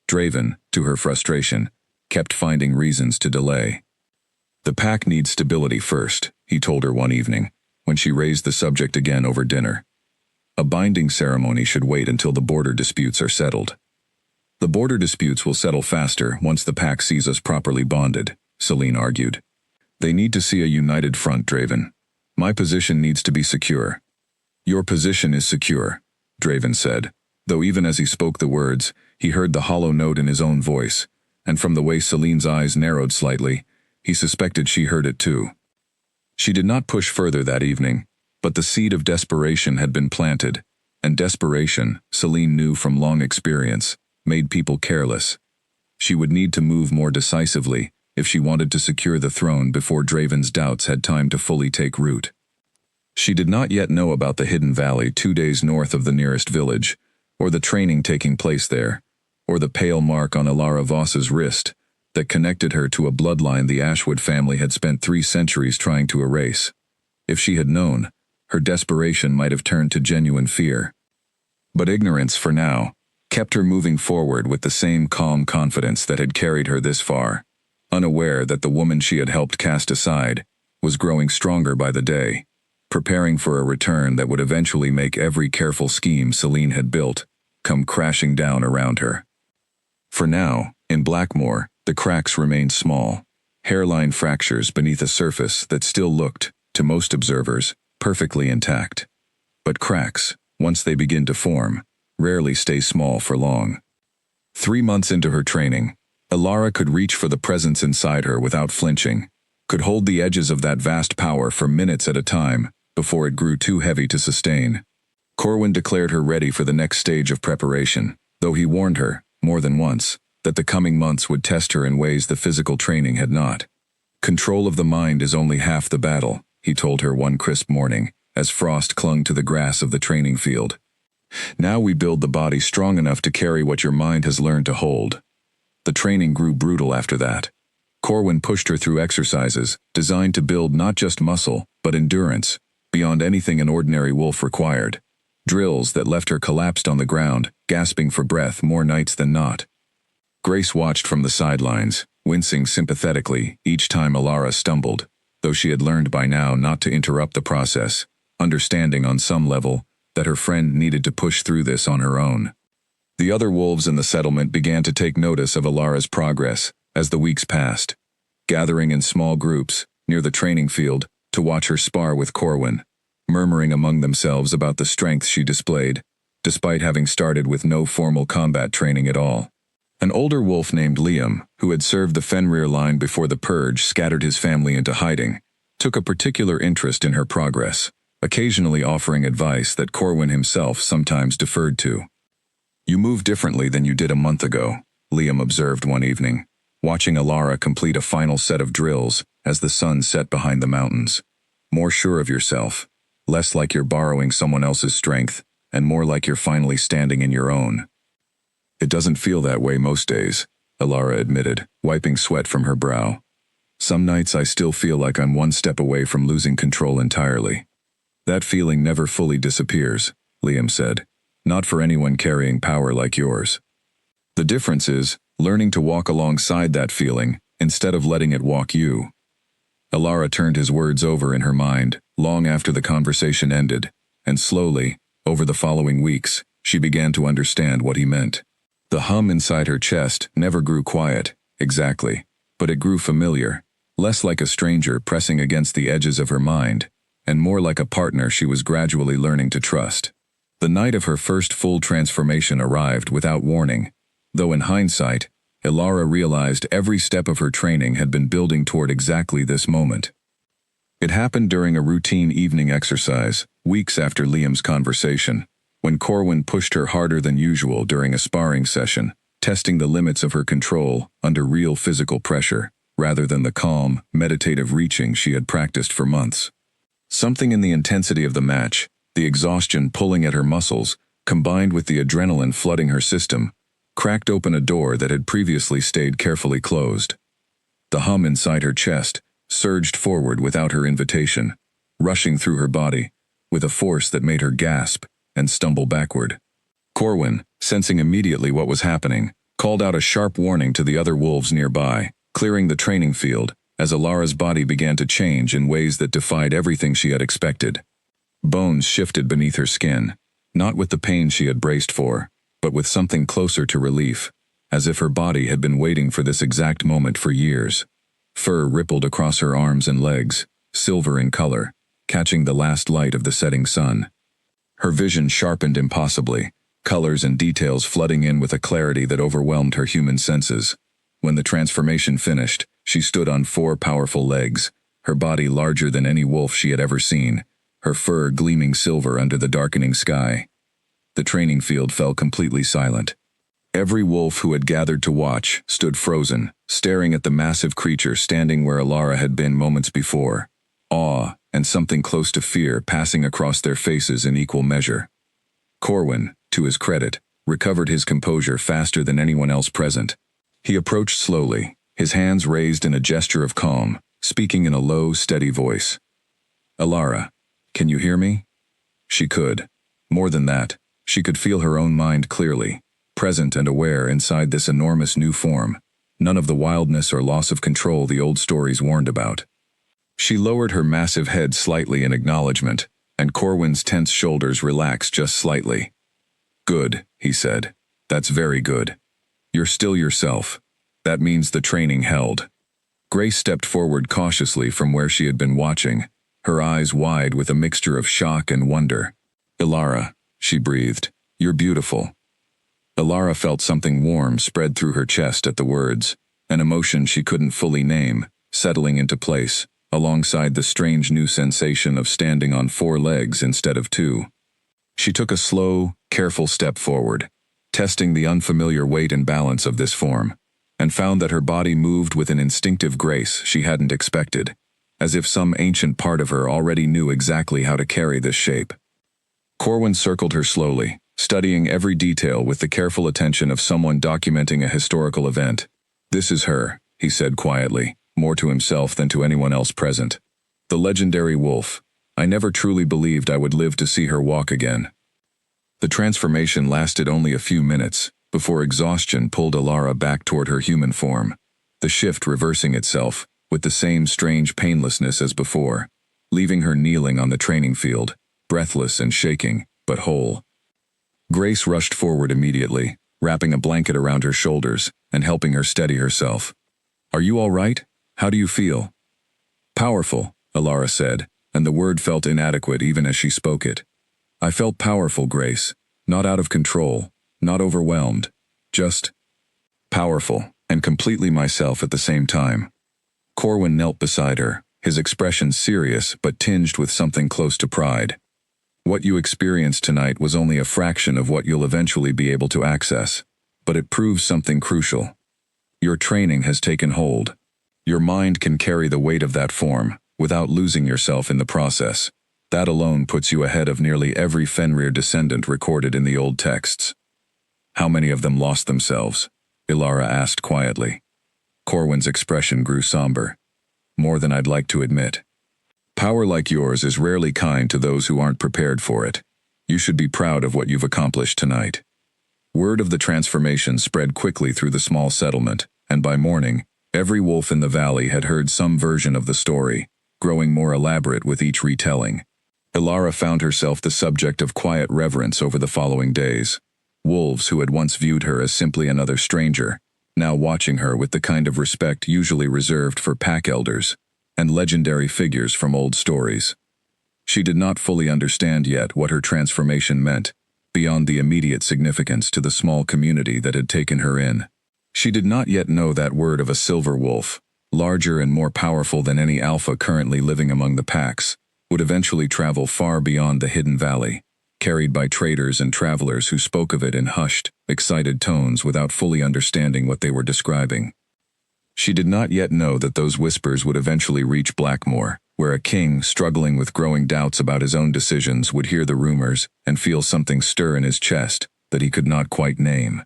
Draven, to her frustration, kept finding reasons to delay. "The pack needs stability first," he told her one evening, when she raised the subject again over dinner. "A binding ceremony should wait until the border disputes are settled." "The border disputes will settle faster once the pack sees us properly bonded," Celine argued. "They need to see a united front, Draven. My position needs to be secure." "Your position is secure," Draven said, though even as he spoke the words, he heard the hollow note in his own voice, and from the way Celine's eyes narrowed slightly, he suspected she heard it too. She did not push further that evening, but the seed of desperation had been planted, and desperation, Celine knew from long experience, made people careless. She would need to move more decisively if she wanted to secure the throne before Draven's doubts had time to fully take root. She did not yet know about the hidden valley 2 days north of the nearest village, or the training taking place there, or the pale mark on Alara Voss's wrist that connected her to a bloodline the Ashwood family had spent 3 centuries trying to erase. If she had known, her desperation might have turned to genuine fear. But ignorance, for now, kept her moving forward with the same calm confidence that had carried her this far, unaware that the woman she had helped cast aside was growing stronger by the day, preparing for a return that would eventually make every careful scheme Celine had built come crashing down around her. For now, in Blackmoor, the cracks remained small, hairline fractures beneath a surface that still looked, to most observers, perfectly intact. But cracks, once they begin to form, rarely stay small for long. 3 months into her training, Alara could reach for the presence inside her without flinching, could hold the edges of that vast power for minutes at a time before it grew too heavy to sustain. Corwin declared her ready for the next stage of preparation, though he warned her, more than once, that the coming months would test her in ways the physical training had not. "Control of the mind is only half the battle," he told her one crisp morning, as frost clung to the grass of the training field. "Now we build the body strong enough to carry what your mind has learned to hold." The training grew brutal after that. Corwin pushed her through exercises designed to build not just muscle, but endurance, beyond anything an ordinary wolf required. Drills that left her collapsed on the ground, gasping for breath more nights than not. Grace watched from the sidelines, wincing sympathetically each time Alara stumbled, though she had learned by now not to interrupt the process, understanding on some level that her friend needed to push through this on her own. The other wolves in the settlement began to take notice of Alara's progress as the weeks passed, gathering in small groups near the training field to watch her spar with Corwin, murmuring among themselves about the strength she displayed, despite having started with no formal combat training at all. An older wolf named Liam, who had served the Fenrir line before the Purge scattered his family into hiding, took a particular interest in her progress, occasionally offering advice that Corwin himself sometimes deferred to. "You move differently than you did a month ago," Liam observed one evening, watching Alara complete a final set of drills as the sun set behind the mountains. "More sure of yourself, less like you're borrowing someone else's strength, and more like you're finally standing in your own." "It doesn't feel that way most days," Alara admitted, wiping sweat from her brow. "Some nights I still feel like I'm one step away from losing control entirely." "That feeling never fully disappears," Liam said. "Not for anyone carrying power like yours." The difference is learning to walk alongside that feeling instead of letting it walk you. Alara turned his words over in her mind long after the conversation ended, and slowly, over the following weeks, she began to understand what he meant. The hum inside her chest never grew quiet, exactly, but it grew familiar, less like a stranger pressing against the edges of her mind, and more like a partner she was gradually learning to trust. The night of her first full transformation arrived without warning, though in hindsight, Alara realized every step of her training had been building toward exactly this moment. It happened during a routine evening exercise, weeks after Liam's conversation, when Corwin pushed her harder than usual during a sparring session, testing the limits of her control under real physical pressure, rather than the calm, meditative reaching she had practiced for months. Something in the intensity of the match, the exhaustion pulling at her muscles, combined with the adrenaline flooding her system, cracked open a door that had previously stayed carefully closed. The hum inside her chest surged forward without her invitation, rushing through her body, with a force that made her gasp and stumble backward. Corwin, sensing immediately what was happening, called out a sharp warning to the other wolves nearby, clearing the training field, as Alara's body began to change in ways that defied everything she had expected. Bones shifted beneath her skin, not with the pain she had braced for, but with something closer to relief, as if her body had been waiting for this exact moment for years. Fur rippled across her arms and legs, silver in color, catching the last light of the setting sun. Her vision sharpened impossibly, colors and details flooding in with a clarity that overwhelmed her human senses. When the transformation finished, she stood on 4 powerful legs, her body larger than any wolf she had ever seen, her fur gleaming silver under the darkening sky. The training field fell completely silent. Every wolf who had gathered to watch stood frozen, staring at the massive creature standing where Alara had been moments before, awe and something close to fear passing across their faces in equal measure. Corwin, to his credit, recovered his composure faster than anyone else present. He approached slowly, his hands raised in a gesture of calm, speaking in a low, steady voice. "Alara, can you hear me?" She could. More than that, she could feel her own mind clearly, present and aware inside this enormous new form, none of the wildness or loss of control the old stories warned about. She lowered her massive head slightly in acknowledgement, and Corwin's tense shoulders relaxed just slightly. "Good," he said. "That's very good. You're still yourself. That means the training held." Grace stepped forward cautiously from where she had been watching, her eyes wide with a mixture of shock and wonder. "Alara," she breathed, "you're beautiful." Alara felt something warm spread through her chest at the words, an emotion she couldn't fully name, settling into place, alongside the strange new sensation of standing on 4 legs instead of 2. She took a slow, careful step forward, testing the unfamiliar weight and balance of this form, and found that her body moved with an instinctive grace she hadn't expected, as if some ancient part of her already knew exactly how to carry this shape. Corwin circled her slowly, studying every detail with the careful attention of someone documenting a historical event. "This is her," he said quietly, more to himself than to anyone else present. "The legendary wolf. I never truly believed I would live to see her walk again." The transformation lasted only a few minutes, before exhaustion pulled Alara back toward her human form, the shift reversing itself, with the same strange painlessness as before, leaving her kneeling on the training field, breathless and shaking, but whole. Grace rushed forward immediately, wrapping a blanket around her shoulders and helping her steady herself. "Are you all right? How do you feel?" "Powerful," Alara said, and the word felt inadequate even as she spoke it. "I felt powerful, Grace, not out of control, not overwhelmed, just powerful, and completely myself at the same time." Corwin knelt beside her, his expression serious but tinged with something close to pride. "What you experienced tonight was only a fraction of what you'll eventually be able to access, but it proves something crucial. Your training has taken hold. Your mind can carry the weight of that form, without losing yourself in the process. That alone puts you ahead of nearly every Fenrir descendant recorded in the old texts." "How many of them lost themselves?" Alara asked quietly. Corwin's expression grew somber. "More than I'd like to admit. Power like yours is rarely kind to those who aren't prepared for it. You should be proud of what you've accomplished tonight." Word of the transformation spread quickly through the small settlement, and by morning, every wolf in the valley had heard some version of the story, growing more elaborate with each retelling. Ilara found herself the subject of quiet reverence over the following days. Wolves who had once viewed her as simply another stranger, now watching her with the kind of respect usually reserved for pack elders and legendary figures from old stories. She did not fully understand yet what her transformation meant, beyond the immediate significance to the small community that had taken her in. She did not yet know that word of a silver wolf, larger and more powerful than any alpha currently living among the packs, would eventually travel far beyond the hidden valley, carried by traders and travelers who spoke of it in hushed, excited tones without fully understanding what they were describing. She did not yet know that those whispers would eventually reach Blackmoor, where a king, struggling with growing doubts about his own decisions, would hear the rumors and feel something stir in his chest that he could not quite name.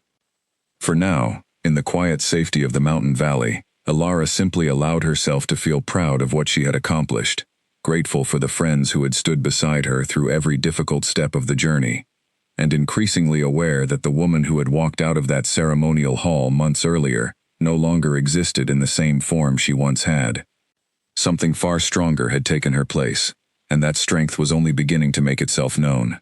For now, in the quiet safety of the mountain valley, Ilara simply allowed herself to feel proud of what she had accomplished, grateful for the friends who had stood beside her through every difficult step of the journey, and increasingly aware that the woman who had walked out of that ceremonial hall months earlier no longer existed in the same form she once had. Something far stronger had taken her place, and that strength was only beginning to make itself known.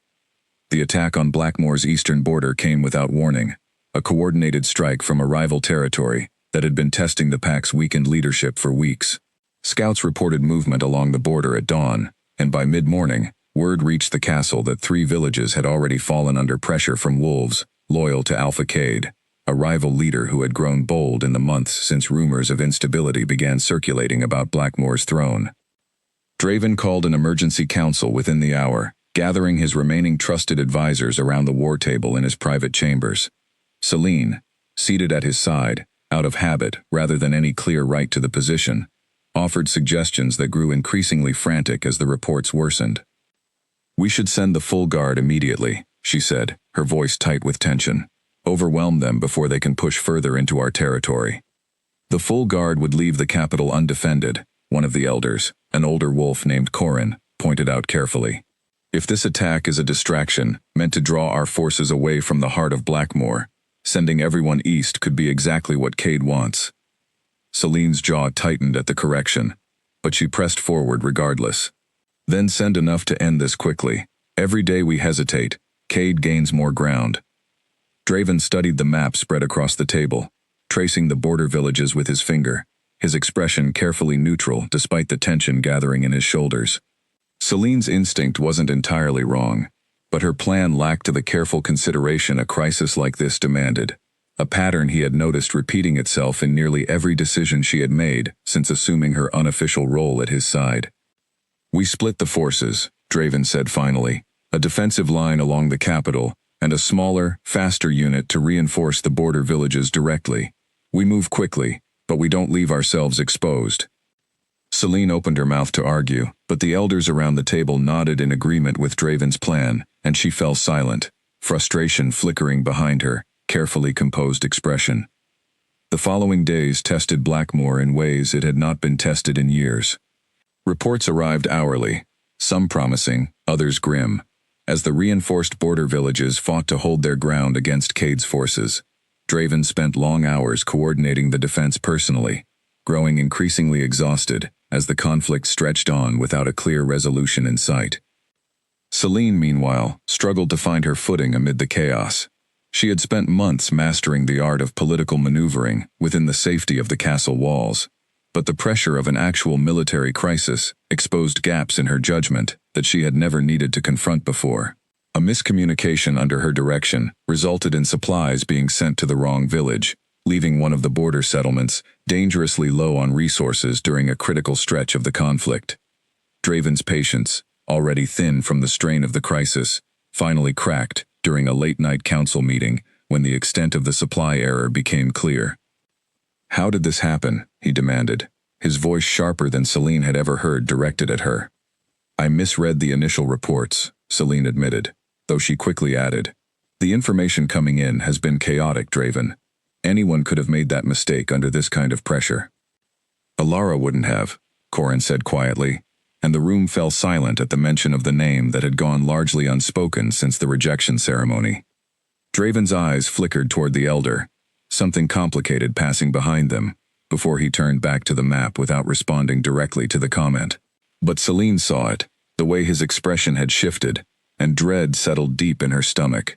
The attack on Blackmoor's eastern border came without warning, a coordinated strike from a rival territory that had been testing the pack's weakened leadership for weeks. Scouts reported movement along the border at dawn, and by mid-morning, word reached the castle that 3 villages had already fallen under pressure from wolves loyal to Alpha Cade, a rival leader who had grown bold in the months since rumors of instability began circulating about Blackmoor's throne. Draven called an emergency council within the hour, gathering his remaining trusted advisors around the war table in his private chambers. Celine, seated at his side, out of habit rather than any clear right to the position, offered suggestions that grew increasingly frantic as the reports worsened. "We should send the full guard immediately," she said, her voice tight with tension. "Overwhelm them before they can push further into our territory." The full guard would leave the capital undefended, one of the elders, an older wolf named Corin, pointed out carefully. "If this attack is a distraction meant to draw our forces away from the heart of Blackmoor, sending everyone east could be exactly what Cade wants." Celine's jaw tightened at the correction, but she pressed forward regardless. "Then send enough to end this quickly. Every day we hesitate, Cade gains more ground." Draven studied the map spread across the table, tracing the border villages with his finger, his expression carefully neutral despite the tension gathering in his shoulders. Celine's instinct wasn't entirely wrong, but her plan lacked the careful consideration a crisis like this demanded, a pattern he had noticed repeating itself in nearly every decision she had made since assuming her unofficial role at his side. "We split the forces," Draven said finally, "a defensive line along the capital, and a smaller, faster unit to reinforce the border villages directly. We move quickly, but we don't leave ourselves exposed." Celine opened her mouth to argue, but the elders around the table nodded in agreement with Draven's plan, and she fell silent, frustration flickering behind her carefully composed expression. The following days tested Blackmoor in ways it had not been tested in years. Reports arrived hourly, some promising, others grim, as the reinforced border villages fought to hold their ground against Cade's forces. Draven spent long hours coordinating the defense personally, growing increasingly exhausted as the conflict stretched on without a clear resolution in sight. Celine, meanwhile, struggled to find her footing amid the chaos. She had spent months mastering the art of political maneuvering within the safety of the castle walls, but the pressure of an actual military crisis exposed gaps in her judgment that she had never needed to confront before. A miscommunication under her direction resulted in supplies being sent to the wrong village, leaving one of the border settlements dangerously low on resources during a critical stretch of the conflict. Draven's patience, already thin from the strain of the crisis, finally cracked during a late-night council meeting when the extent of the supply error became clear. "How did this happen?" he demanded, his voice sharper than Celine had ever heard directed at her. "I misread the initial reports," Celine admitted, though she quickly added, "The information coming in has been chaotic, Draven. Anyone could have made that mistake under this kind of pressure." "Ilara wouldn't have," Corin said quietly, and the room fell silent at the mention of the name that had gone largely unspoken since the rejection ceremony. Draven's eyes flickered toward the elder, something complicated passing behind them, before he turned back to the map without responding directly to the comment. But Celine saw it, the way his expression had shifted, and dread settled deep in her stomach.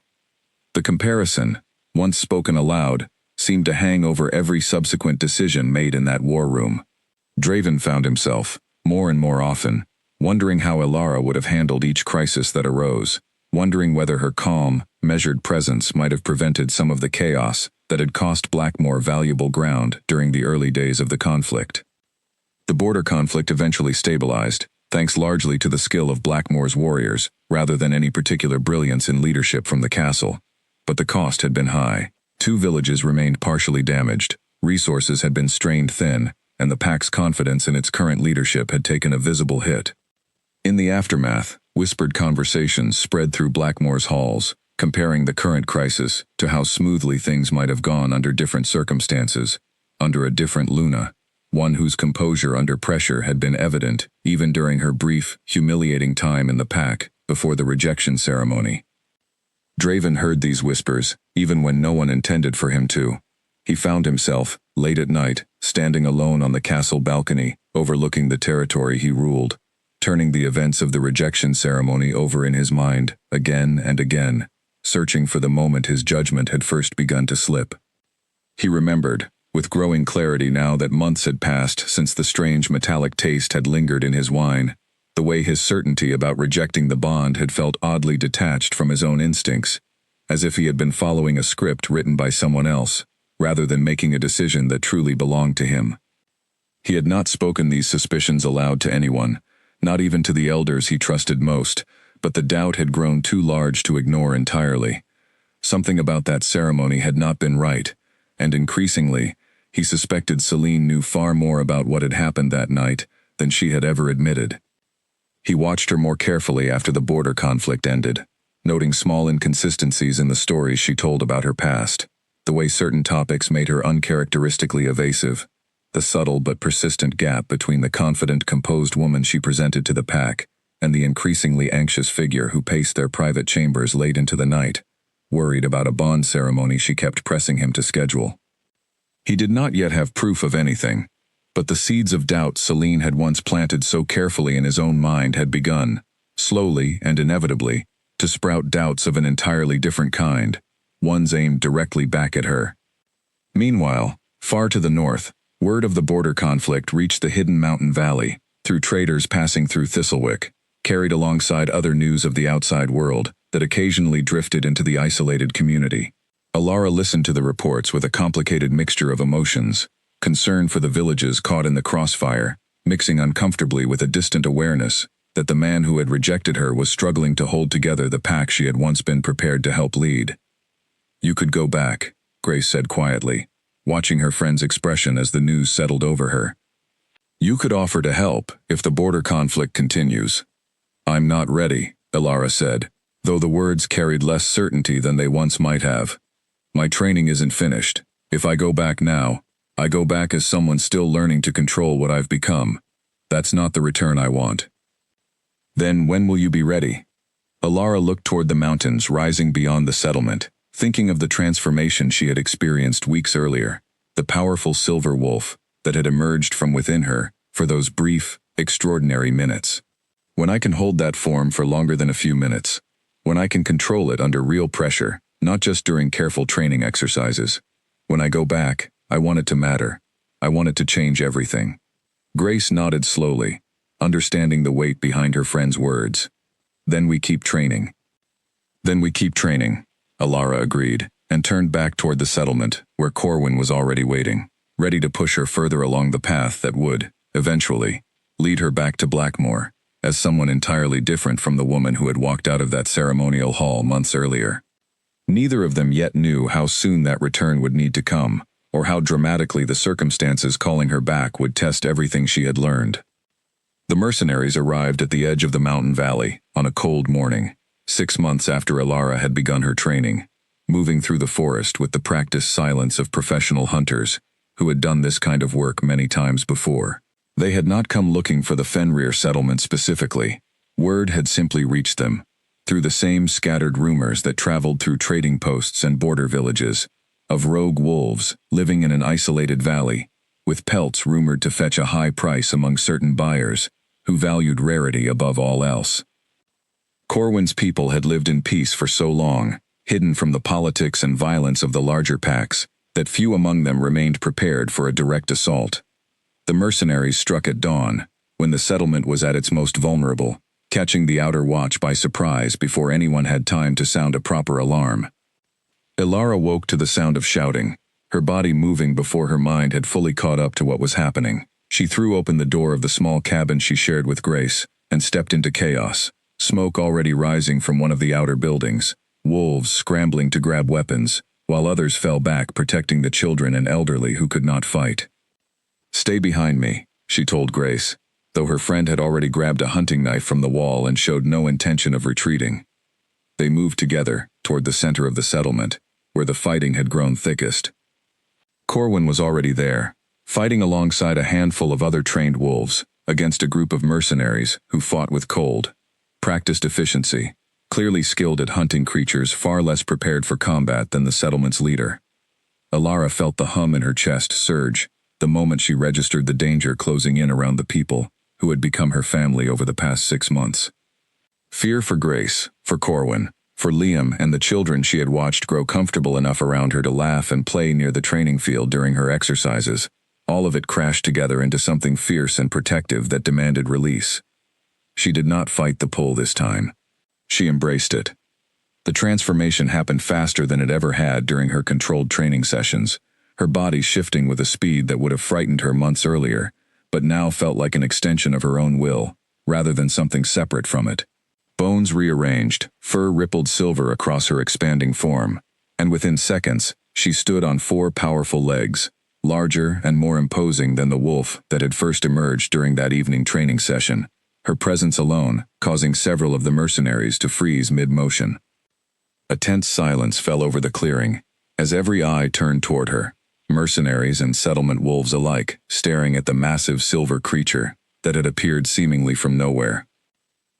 The comparison, once spoken aloud, seemed to hang over every subsequent decision made in that war room. Draven found himself, more and more often, wondering how Elara would have handled each crisis that arose, wondering whether her calm, measured presence might have prevented some of the chaos that had cost Blackmore valuable ground during the early days of the conflict. The border conflict eventually stabilized, thanks largely to the skill of Blackmore's warriors, rather than any particular brilliance in leadership from the castle. But the cost had been high. 2 villages remained partially damaged, resources had been strained thin, and the pack's confidence in its current leadership had taken a visible hit. In the aftermath, whispered conversations spread through Blackmore's halls, comparing the current crisis to how smoothly things might have gone under different circumstances, under a different Luna, one whose composure under pressure had been evident even during her brief, humiliating time in the pack before the rejection ceremony. Draven heard these whispers, even when no one intended for him to. He found himself, late at night, standing alone on the castle balcony, overlooking the territory he ruled, turning the events of the rejection ceremony over in his mind, again and again, searching for the moment his judgment had first begun to slip. He remembered, with growing clarity now that months had passed since the strange metallic taste had lingered in his wine, the way his certainty about rejecting the bond had felt oddly detached from his own instincts, as if he had been following a script written by someone else, rather than making a decision that truly belonged to him. He had not spoken these suspicions aloud to anyone, not even to the elders he trusted most, but the doubt had grown too large to ignore entirely. Something about that ceremony had not been right, and increasingly, he suspected Celine knew far more about what had happened that night than she had ever admitted. He watched her more carefully after the border conflict ended, noting small inconsistencies in the stories she told about her past, the way certain topics made her uncharacteristically evasive, the subtle but persistent gap between the confident, composed woman she presented to the pack and the increasingly anxious figure who paced their private chambers late into the night, worried about a bond ceremony she kept pressing him to schedule. He did not yet have proof of anything, but the seeds of doubt Celine had once planted so carefully in his own mind had begun, slowly and inevitably, to sprout doubts of an entirely different kind, ones aimed directly back at her. Meanwhile, far to the north, word of the border conflict reached the hidden mountain valley, through traders passing through Thistlewick, carried alongside other news of the outside world that occasionally drifted into the isolated community. Elara listened to the reports with a complicated mixture of emotions, concern for the villages caught in the crossfire, mixing uncomfortably with a distant awareness that the man who had rejected her was struggling to hold together the pack she had once been prepared to help lead. "You could go back," Grace said quietly, watching her friend's expression as the news settled over her. "You could offer to help if the border conflict continues." "I'm not ready," Elara said, though the words carried less certainty than they once might have. "My training isn't finished. If I go back now, I go back as someone still learning to control what I've become. That's not the return I want." "Then when will you be ready?" Elara looked toward the mountains rising beyond the settlement, thinking of the transformation she had experienced weeks earlier, the powerful silver wolf that had emerged from within her for those brief, extraordinary minutes. "When I can hold that form for longer than a few minutes, when I can control it under real pressure, not just during careful training exercises. When I go back, I want it to matter. I want it to change everything." Grace nodded slowly, understanding the weight behind her friend's words. "Then we keep training." "Then we keep training," Elara agreed, and turned back toward the settlement, where Corwin was already waiting, ready to push her further along the path that would, eventually, lead her back to Blackmore, as someone entirely different from the woman who had walked out of that ceremonial hall months earlier. Neither of them yet knew how soon that return would need to come, or how dramatically the circumstances calling her back would test everything she had learned. The mercenaries arrived at the edge of the mountain valley, on a cold morning, 6 months after Elara had begun her training, moving through the forest with the practiced silence of professional hunters, who had done this kind of work many times before. They had not come looking for the Fenrir settlement specifically. Word had simply reached them, through the same scattered rumors that traveled through trading posts and border villages, of rogue wolves living in an isolated valley, with pelts rumored to fetch a high price among certain buyers who valued rarity above all else. Corwin's people had lived in peace for so long, hidden from the politics and violence of the larger packs, that few among them remained prepared for a direct assault. The mercenaries struck at dawn, when the settlement was at its most vulnerable, catching the outer watch by surprise before anyone had time to sound a proper alarm. Ilara woke to the sound of shouting, her body moving before her mind had fully caught up to what was happening. She threw open the door of the small cabin she shared with Grace, and stepped into chaos, smoke already rising from one of the outer buildings, wolves scrambling to grab weapons, while others fell back protecting the children and elderly who could not fight. "Stay behind me," she told Grace, though her friend had already grabbed a hunting knife from the wall and showed no intention of retreating. They moved together, toward the center of the settlement, where the fighting had grown thickest. Corwin was already there, fighting alongside a handful of other trained wolves, against a group of mercenaries who fought with cold, practiced efficiency, clearly skilled at hunting creatures far less prepared for combat than the settlement's leader. Ilara felt the hum in her chest surge the moment she registered the danger closing in around the people who had become her family over the past 6 months. Fear for Grace, for Corwin, for Liam and the children she had watched grow comfortable enough around her to laugh and play near the training field during her exercises, all of it crashed together into something fierce and protective that demanded release. She did not fight the pull this time. She embraced it. The transformation happened faster than it ever had during her controlled training sessions, her body shifting with a speed that would have frightened her months earlier, but now felt like an extension of her own will, rather than something separate from it. Bones rearranged, fur rippled silver across her expanding form, and within seconds, she stood on 4 powerful legs, larger and more imposing than the wolf that had first emerged during that evening training session, her presence alone causing several of the mercenaries to freeze mid-motion. A tense silence fell over the clearing, as every eye turned toward her, mercenaries and settlement wolves alike staring at the massive silver creature that had appeared seemingly from nowhere.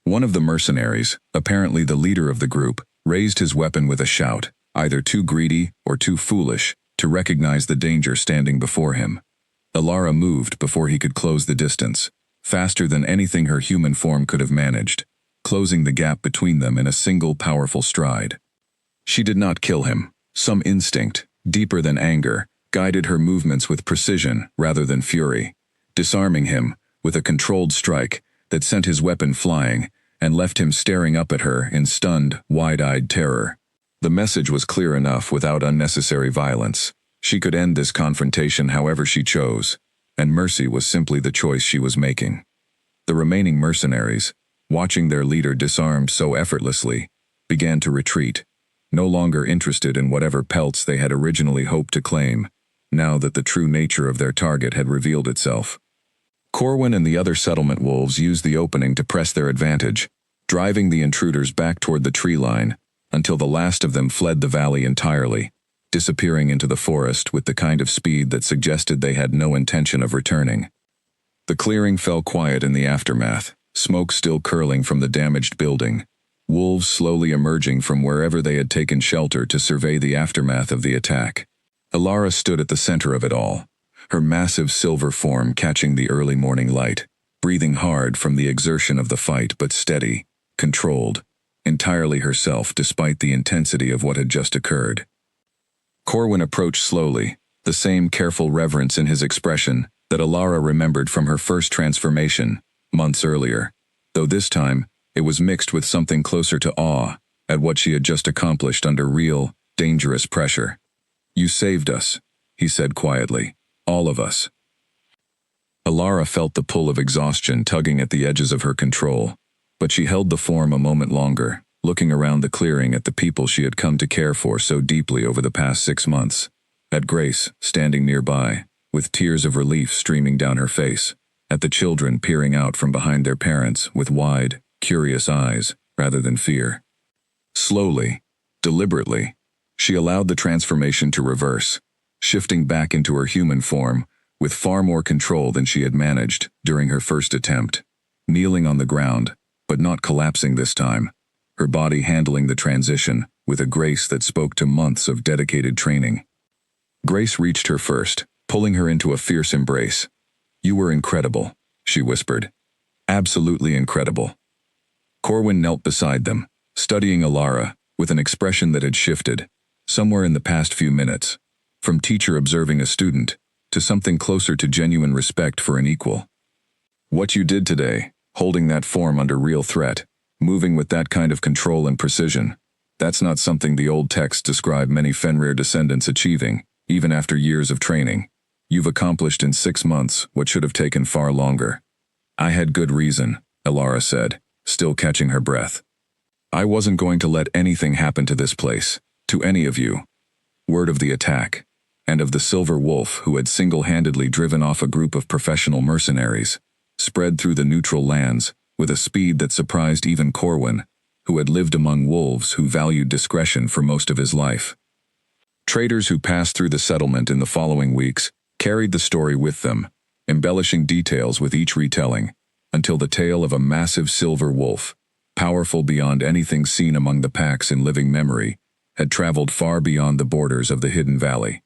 One of the mercenaries, apparently the leader of the group, raised his weapon with a shout, either too greedy or too foolish to recognize the danger standing before him. Ilara moved before he could close the distance, faster than anything her human form could have managed, closing the gap between them in a single powerful stride. She did not kill him. Some instinct, deeper than anger, guided her movements with precision rather than fury, disarming him with a controlled strike that sent his weapon flying and left him staring up at her in stunned, wide-eyed terror. The message was clear enough without unnecessary violence. She could end this confrontation however she chose, and mercy was simply the choice she was making. The remaining mercenaries, watching their leader disarmed so effortlessly, began to retreat, no longer interested in whatever pelts they had originally hoped to claim, now that the true nature of their target had revealed itself. Corwin and the other settlement wolves used the opening to press their advantage, driving the intruders back toward the tree line, until the last of them fled the valley entirely, disappearing into the forest with the kind of speed that suggested they had no intention of returning. The clearing fell quiet in the aftermath, smoke still curling from the damaged building, wolves slowly emerging from wherever they had taken shelter to survey the aftermath of the attack. Ilara stood at the center of it all, her massive silver form catching the early morning light, breathing hard from the exertion of the fight but steady, controlled, entirely herself despite the intensity of what had just occurred. Corwin approached slowly, the same careful reverence in his expression that Ilara remembered from her first transformation, months earlier, though this time it was mixed with something closer to awe at what she had just accomplished under real, dangerous pressure. "You saved us," he said quietly. "All of us." Ilara felt the pull of exhaustion tugging at the edges of her control, but she held the form a moment longer, looking around the clearing at the people she had come to care for so deeply over the past 6 months, at Grace, standing nearby, with tears of relief streaming down her face, at the children peering out from behind their parents with wide, curious eyes rather than fear. Slowly, deliberately, she allowed the transformation to reverse, shifting back into her human form with far more control than she had managed during her first attempt, kneeling on the ground, but not collapsing this time, her body handling the transition with a grace that spoke to months of dedicated training. Grace reached her first, pulling her into a fierce embrace. "You were incredible," she whispered. "Absolutely incredible." Corwin knelt beside them, studying Alara, with an expression that had shifted, somewhere in the past few minutes, from teacher observing a student, to something closer to genuine respect for an equal. "What you did today, holding that form under real threat, moving with that kind of control and precision, that's not something the old texts describe many Fenrir descendants achieving, even after years of training. You've accomplished in 6 months what should have taken far longer." "I had good reason," Alara said, still catching her breath. "I wasn't going to let anything happen to this place, to any of you." Word of the attack, and of the Silver Wolf who had single-handedly driven off a group of professional mercenaries, spread through the neutral lands with a speed that surprised even Corwin, who had lived among wolves who valued discretion for most of his life. Traders who passed through the settlement in the following weeks carried the story with them, embellishing details with each retelling, until the tale of a massive silver wolf, powerful beyond anything seen among the packs in living memory, had traveled far beyond the borders of the hidden valley.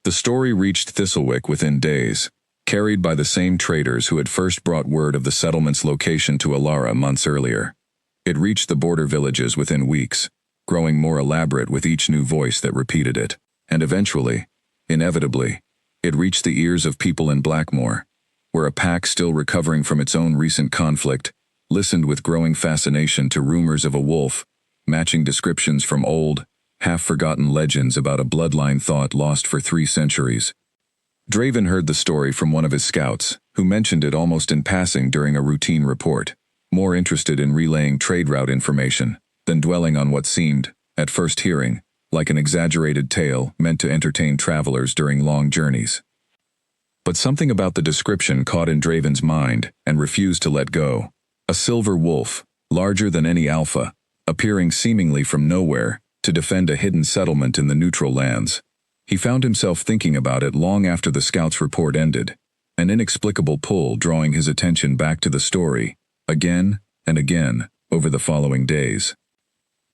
The story reached Thistlewick within days, carried by the same traders who had first brought word of the settlement's location to Alara months earlier. It reached the border villages within weeks, growing more elaborate with each new voice that repeated it, and eventually, inevitably, it reached the ears of people in Blackmoor, where a pack still recovering from its own recent conflict listened with growing fascination to rumors of a wolf, matching descriptions from old, half-forgotten legends about a bloodline thought lost for 3 centuries. Draven heard the story from one of his scouts, who mentioned it almost in passing during a routine report, more interested in relaying trade route information than dwelling on what seemed, at first hearing, like an exaggerated tale meant to entertain travelers during long journeys. But something about the description caught in Draven's mind and refused to let go. A silver wolf, larger than any alpha, appearing seemingly from nowhere to defend a hidden settlement in the neutral lands. He found himself thinking about it long after the scout's report ended, an inexplicable pull drawing his attention back to the story, again and again, over the following days.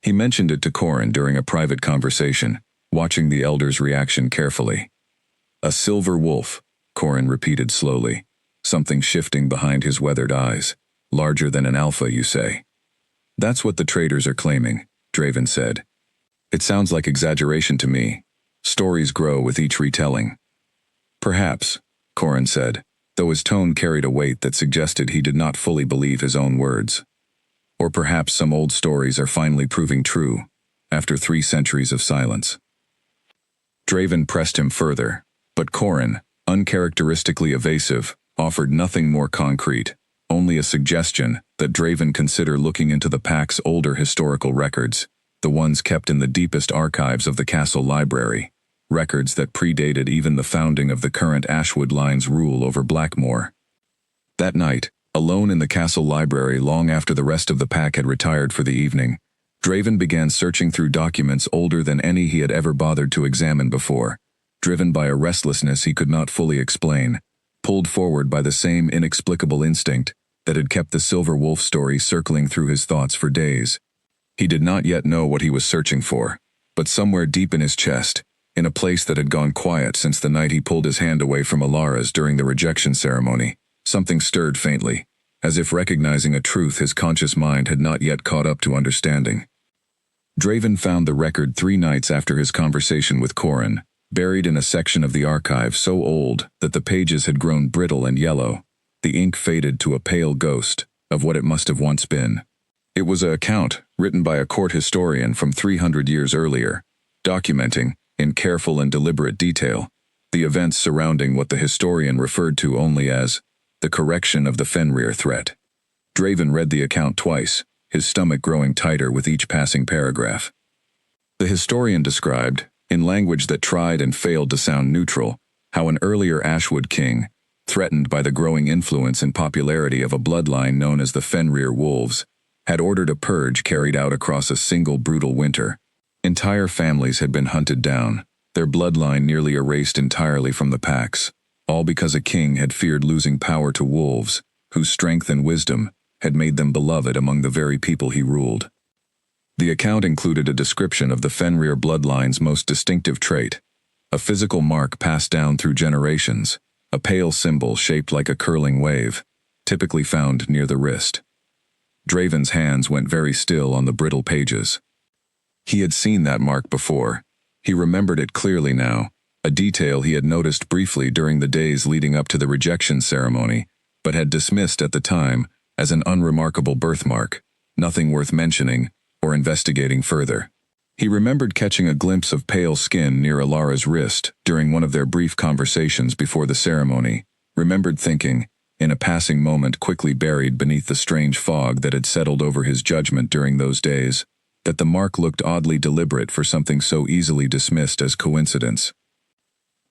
He mentioned it to Corin during a private conversation, watching the elder's reaction carefully. "A silver wolf," Corin repeated slowly, something shifting behind his weathered eyes. "Larger than an alpha, you say?" "That's what the traders are claiming," Draven said. "It sounds like exaggeration to me. Stories grow with each retelling." "Perhaps," Corin said, though his tone carried a weight that suggested he did not fully believe his own words. "Or perhaps some old stories are finally proving true, after 3 centuries of silence." Draven pressed him further, but Corin, uncharacteristically evasive, offered nothing more concrete, only a suggestion that Draven consider looking into the pack's older historical records, the ones kept in the deepest archives of the castle library, records that predated even the founding of the current Ashwood Line's rule over Blackmoor. That night, alone in the castle library long after the rest of the pack had retired for the evening, Draven began searching through documents older than any he had ever bothered to examine before, driven by a restlessness he could not fully explain, pulled forward by the same inexplicable instinct that had kept the Silver Wolf story circling through his thoughts for days. He did not yet know what he was searching for, but somewhere deep in his chest, in a place that had gone quiet since the night he pulled his hand away from Alara's during the rejection ceremony, something stirred faintly, as if recognizing a truth his conscious mind had not yet caught up to understanding. Draven found the record 3 nights after his conversation with Corin, buried in a section of the archive so old that the pages had grown brittle and yellow, the ink faded to a pale ghost of what it must have once been. It was an account written by a court historian from 300 years earlier, documenting, in careful and deliberate detail, the events surrounding what the historian referred to only as the correction of the Fenrir threat. Draven read the account twice, his stomach growing tighter with each passing paragraph. The historian described, in language that tried and failed to sound neutral, how an earlier Ashwood king, threatened by the growing influence and popularity of a bloodline known as the Fenrir Wolves, had ordered a purge carried out across a single brutal winter. Entire families had been hunted down, their bloodline nearly erased entirely from the packs, all because a king had feared losing power to wolves, whose strength and wisdom had made them beloved among the very people he ruled. The account included a description of the Fenrir bloodline's most distinctive trait, a physical mark passed down through generations, a pale symbol shaped like a curling wave, typically found near the wrist. Draven's hands went very still on the brittle pages. He had seen that mark before. He remembered it clearly now, a detail he had noticed briefly during the days leading up to the rejection ceremony, but had dismissed at the time as an unremarkable birthmark, nothing worth mentioning or investigating further. He remembered catching a glimpse of pale skin near Alara's wrist during one of their brief conversations before the ceremony, remembered thinking, in a passing moment quickly buried beneath the strange fog that had settled over his judgment during those days, that the mark looked oddly deliberate for something so easily dismissed as coincidence.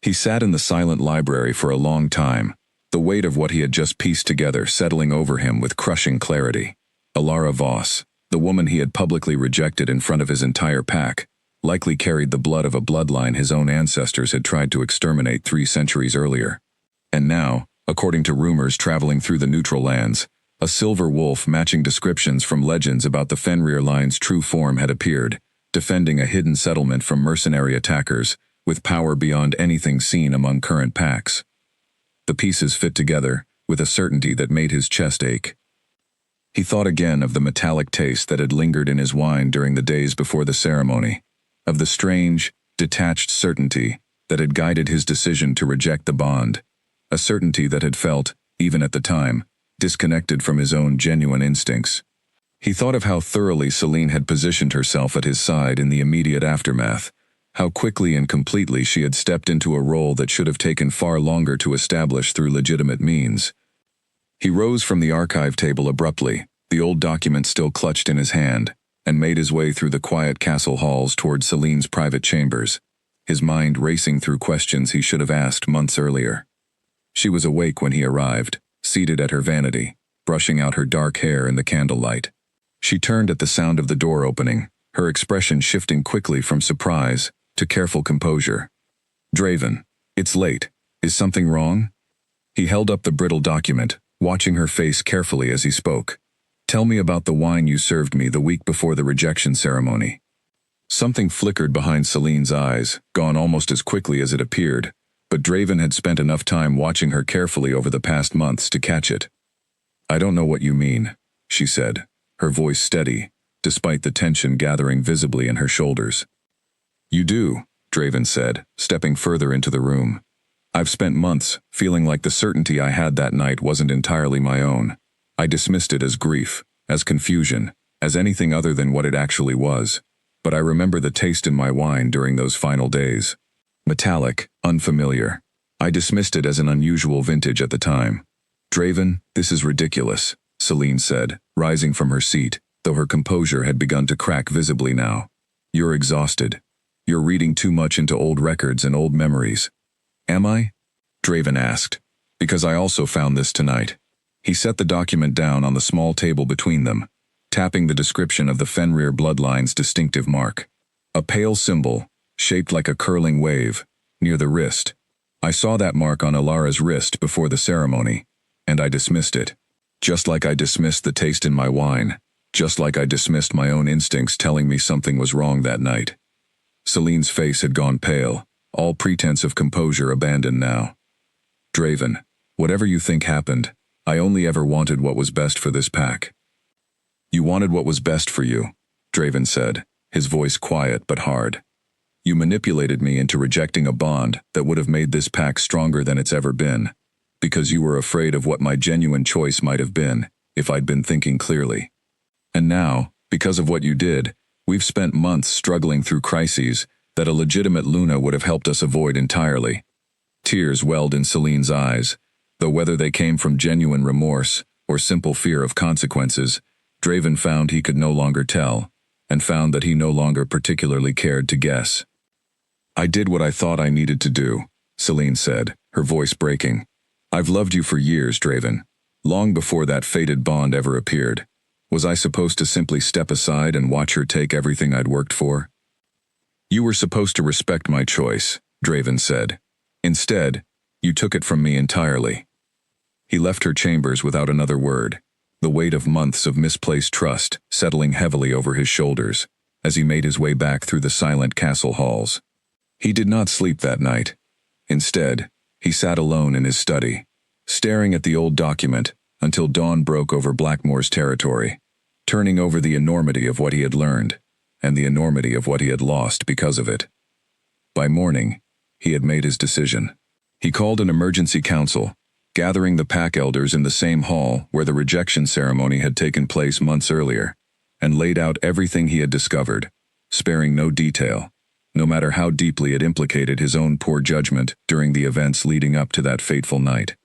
He sat in the silent library for a long time, the weight of what he had just pieced together settling over him with crushing clarity. Alara Voss, the woman he had publicly rejected in front of his entire pack, likely carried the blood of a bloodline his own ancestors had tried to exterminate 3 centuries earlier. And now, according to rumors traveling through the neutral lands, a silver wolf matching descriptions from legends about the Fenrir line's true form had appeared, defending a hidden settlement from mercenary attackers, with power beyond anything seen among current packs. The pieces fit together, with a certainty that made his chest ache. He thought again of the metallic taste that had lingered in his wine during the days before the ceremony, of the strange, detached certainty that had guided his decision to reject the bond, a certainty that had felt, even at the time, disconnected from his own genuine instincts. He thought of how thoroughly Celine had positioned herself at his side in the immediate aftermath, how quickly and completely she had stepped into a role that should have taken far longer to establish through legitimate means. He rose from the archive table abruptly, the old document still clutched in his hand, and made his way through the quiet castle halls toward Celine's private chambers, his mind racing through questions he should have asked months earlier. She was awake when he arrived, seated at her vanity, brushing out her dark hair in the candlelight. She turned at the sound of the door opening, her expression shifting quickly from surprise to careful composure. "Draven, it's late. Is something wrong?" He held up the brittle document, watching her face carefully as he spoke. "Tell me about the wine you served me the week before the rejection ceremony." Something flickered behind Celine's eyes, gone almost as quickly as it appeared, but Draven had spent enough time watching her carefully over the past months to catch it. "I don't know what you mean," she said, her voice steady, despite the tension gathering visibly in her shoulders. "You do," Draven said, stepping further into the room. "I've spent months feeling like the certainty I had that night wasn't entirely my own. I dismissed it as grief, as confusion, as anything other than what it actually was. But I remember the taste in my wine during those final days. Metallic, unfamiliar. I dismissed it as an unusual vintage at the time." "Draven, this is ridiculous," Celine said, rising from her seat, though her composure had begun to crack visibly now. "You're exhausted. You're reading too much into old records and old memories." "Am I?" Draven asked. "Because I also found this tonight." He set the document down on the small table between them, tapping the description of the Fenrir bloodline's distinctive mark. A pale symbol, shaped like a curling wave, near the wrist. "I saw that mark on Alara's wrist before the ceremony, and I dismissed it. Just like I dismissed the taste in my wine, just like I dismissed my own instincts telling me something was wrong that night." Celine's face had gone pale, all pretense of composure abandoned now. "Draven, whatever you think happened, I only ever wanted what was best for this pack." "You wanted what was best for you," Draven said, his voice quiet but hard. "You manipulated me into rejecting a bond that would have made this pack stronger than it's ever been, because you were afraid of what my genuine choice might have been if I'd been thinking clearly. And now, because of what you did, we've spent months struggling through crises that a legitimate Luna would have helped us avoid entirely." Tears welled in Celine's eyes, though whether they came from genuine remorse or simple fear of consequences, Draven found he could no longer tell, and found that he no longer particularly cared to guess. "I did what I thought I needed to do," Celine said, her voice breaking. "I've loved you for years, Draven, long before that fated bond ever appeared. Was I supposed to simply step aside and watch her take everything I'd worked for?" "You were supposed to respect my choice," Draven said. "Instead, you took it from me entirely." He left her chambers without another word, the weight of months of misplaced trust settling heavily over his shoulders. as he made his way back through the silent castle halls. He did not sleep that night. Instead, he sat alone in his study, staring at the old document until dawn broke over Blackmore's territory, turning over the enormity of what he had learned and the enormity of what he had lost because of it. By morning, he had made his decision. He called an emergency council, gathering the pack elders in the same hall where the rejection ceremony had taken place months earlier, and laid out everything he had discovered, sparing no detail, no matter how deeply it implicated his own poor judgment during the events leading up to that fateful night.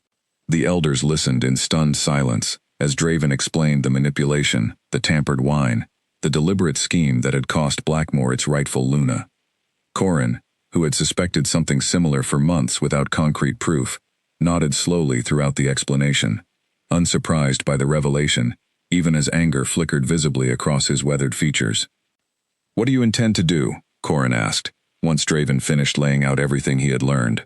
The elders listened in stunned silence as Draven explained the manipulation, the tampered wine, the deliberate scheme that had cost Blackmore its rightful Luna. Corin, who had suspected something similar for months without concrete proof, nodded slowly throughout the explanation, unsurprised by the revelation, even as anger flickered visibly across his weathered features. "What do you intend to do?" Corin asked, once Draven finished laying out everything he had learned.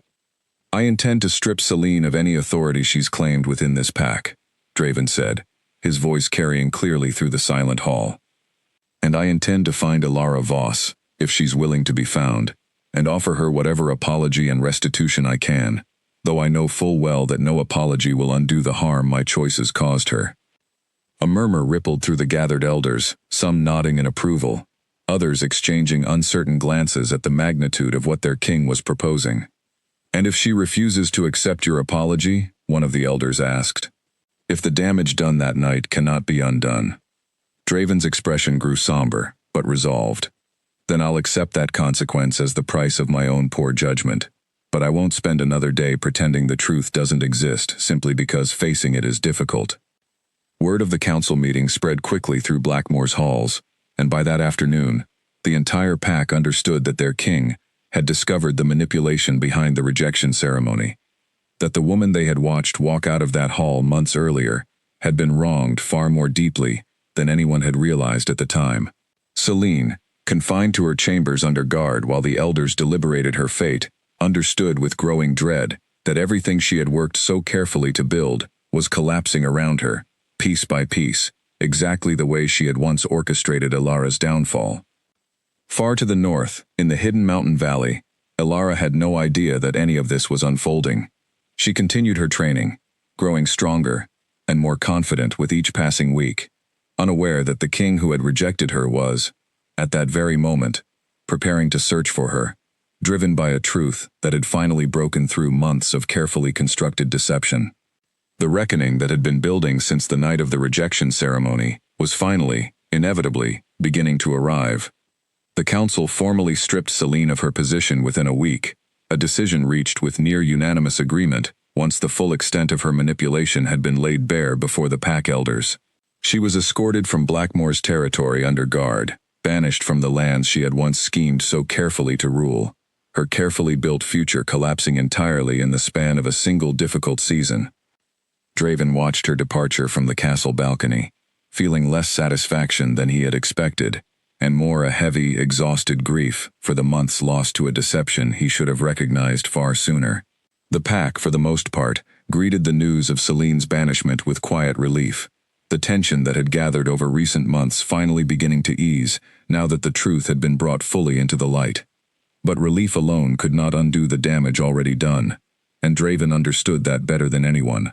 "I intend to strip Celine of any authority she's claimed within this pack," Draven said, his voice carrying clearly through the silent hall. "And I intend to find Alara Voss, if she's willing to be found, and offer her whatever apology and restitution I can, though I know full well that no apology will undo the harm my choices caused her." A murmur rippled through the gathered elders, some nodding in approval, others exchanging uncertain glances at the magnitude of what their king was proposing. "And if she refuses to accept your apology?" one of the elders asked. "If the damage done that night cannot be undone." Draven's expression grew somber, but resolved. "Then I'll accept that consequence as the price of my own poor judgment, but I won't spend another day pretending the truth doesn't exist simply because facing it is difficult." Word of the council meeting spread quickly through Blackmore's halls, and by that afternoon, the entire pack understood that their king had discovered the manipulation behind the rejection ceremony, that the woman they had watched walk out of that hall months earlier had been wronged far more deeply than anyone had realized at the time. Celine, confined to her chambers under guard while the elders deliberated her fate, understood with growing dread that everything she had worked so carefully to build was collapsing around her, piece by piece, exactly the way she had once orchestrated Alara's downfall. Far to the north, in the hidden mountain valley, Alara had no idea that any of this was unfolding. She continued her training, growing stronger and more confident with each passing week, unaware that the king who had rejected her was, at that very moment, preparing to search for her, driven by a truth that had finally broken through months of carefully constructed deception. The reckoning that had been building since the night of the rejection ceremony was finally, inevitably, beginning to arrive. The council formally stripped Celine of her position within a week, a decision reached with near unanimous agreement once the full extent of her manipulation had been laid bare before the pack elders. She was escorted from Blackmore's territory under guard, banished from the lands she had once schemed so carefully to rule, her carefully built future collapsing entirely in the span of a single difficult season. Draven watched her departure from the castle balcony, feeling less satisfaction than he had expected, and more a heavy, exhausted grief for the months lost to a deception he should have recognized far sooner. The pack, for the most part, greeted the news of Celine's banishment with quiet relief, the tension that had gathered over recent months finally beginning to ease now that the truth had been brought fully into the light. But relief alone could not undo the damage already done, and Draven understood that better than anyone.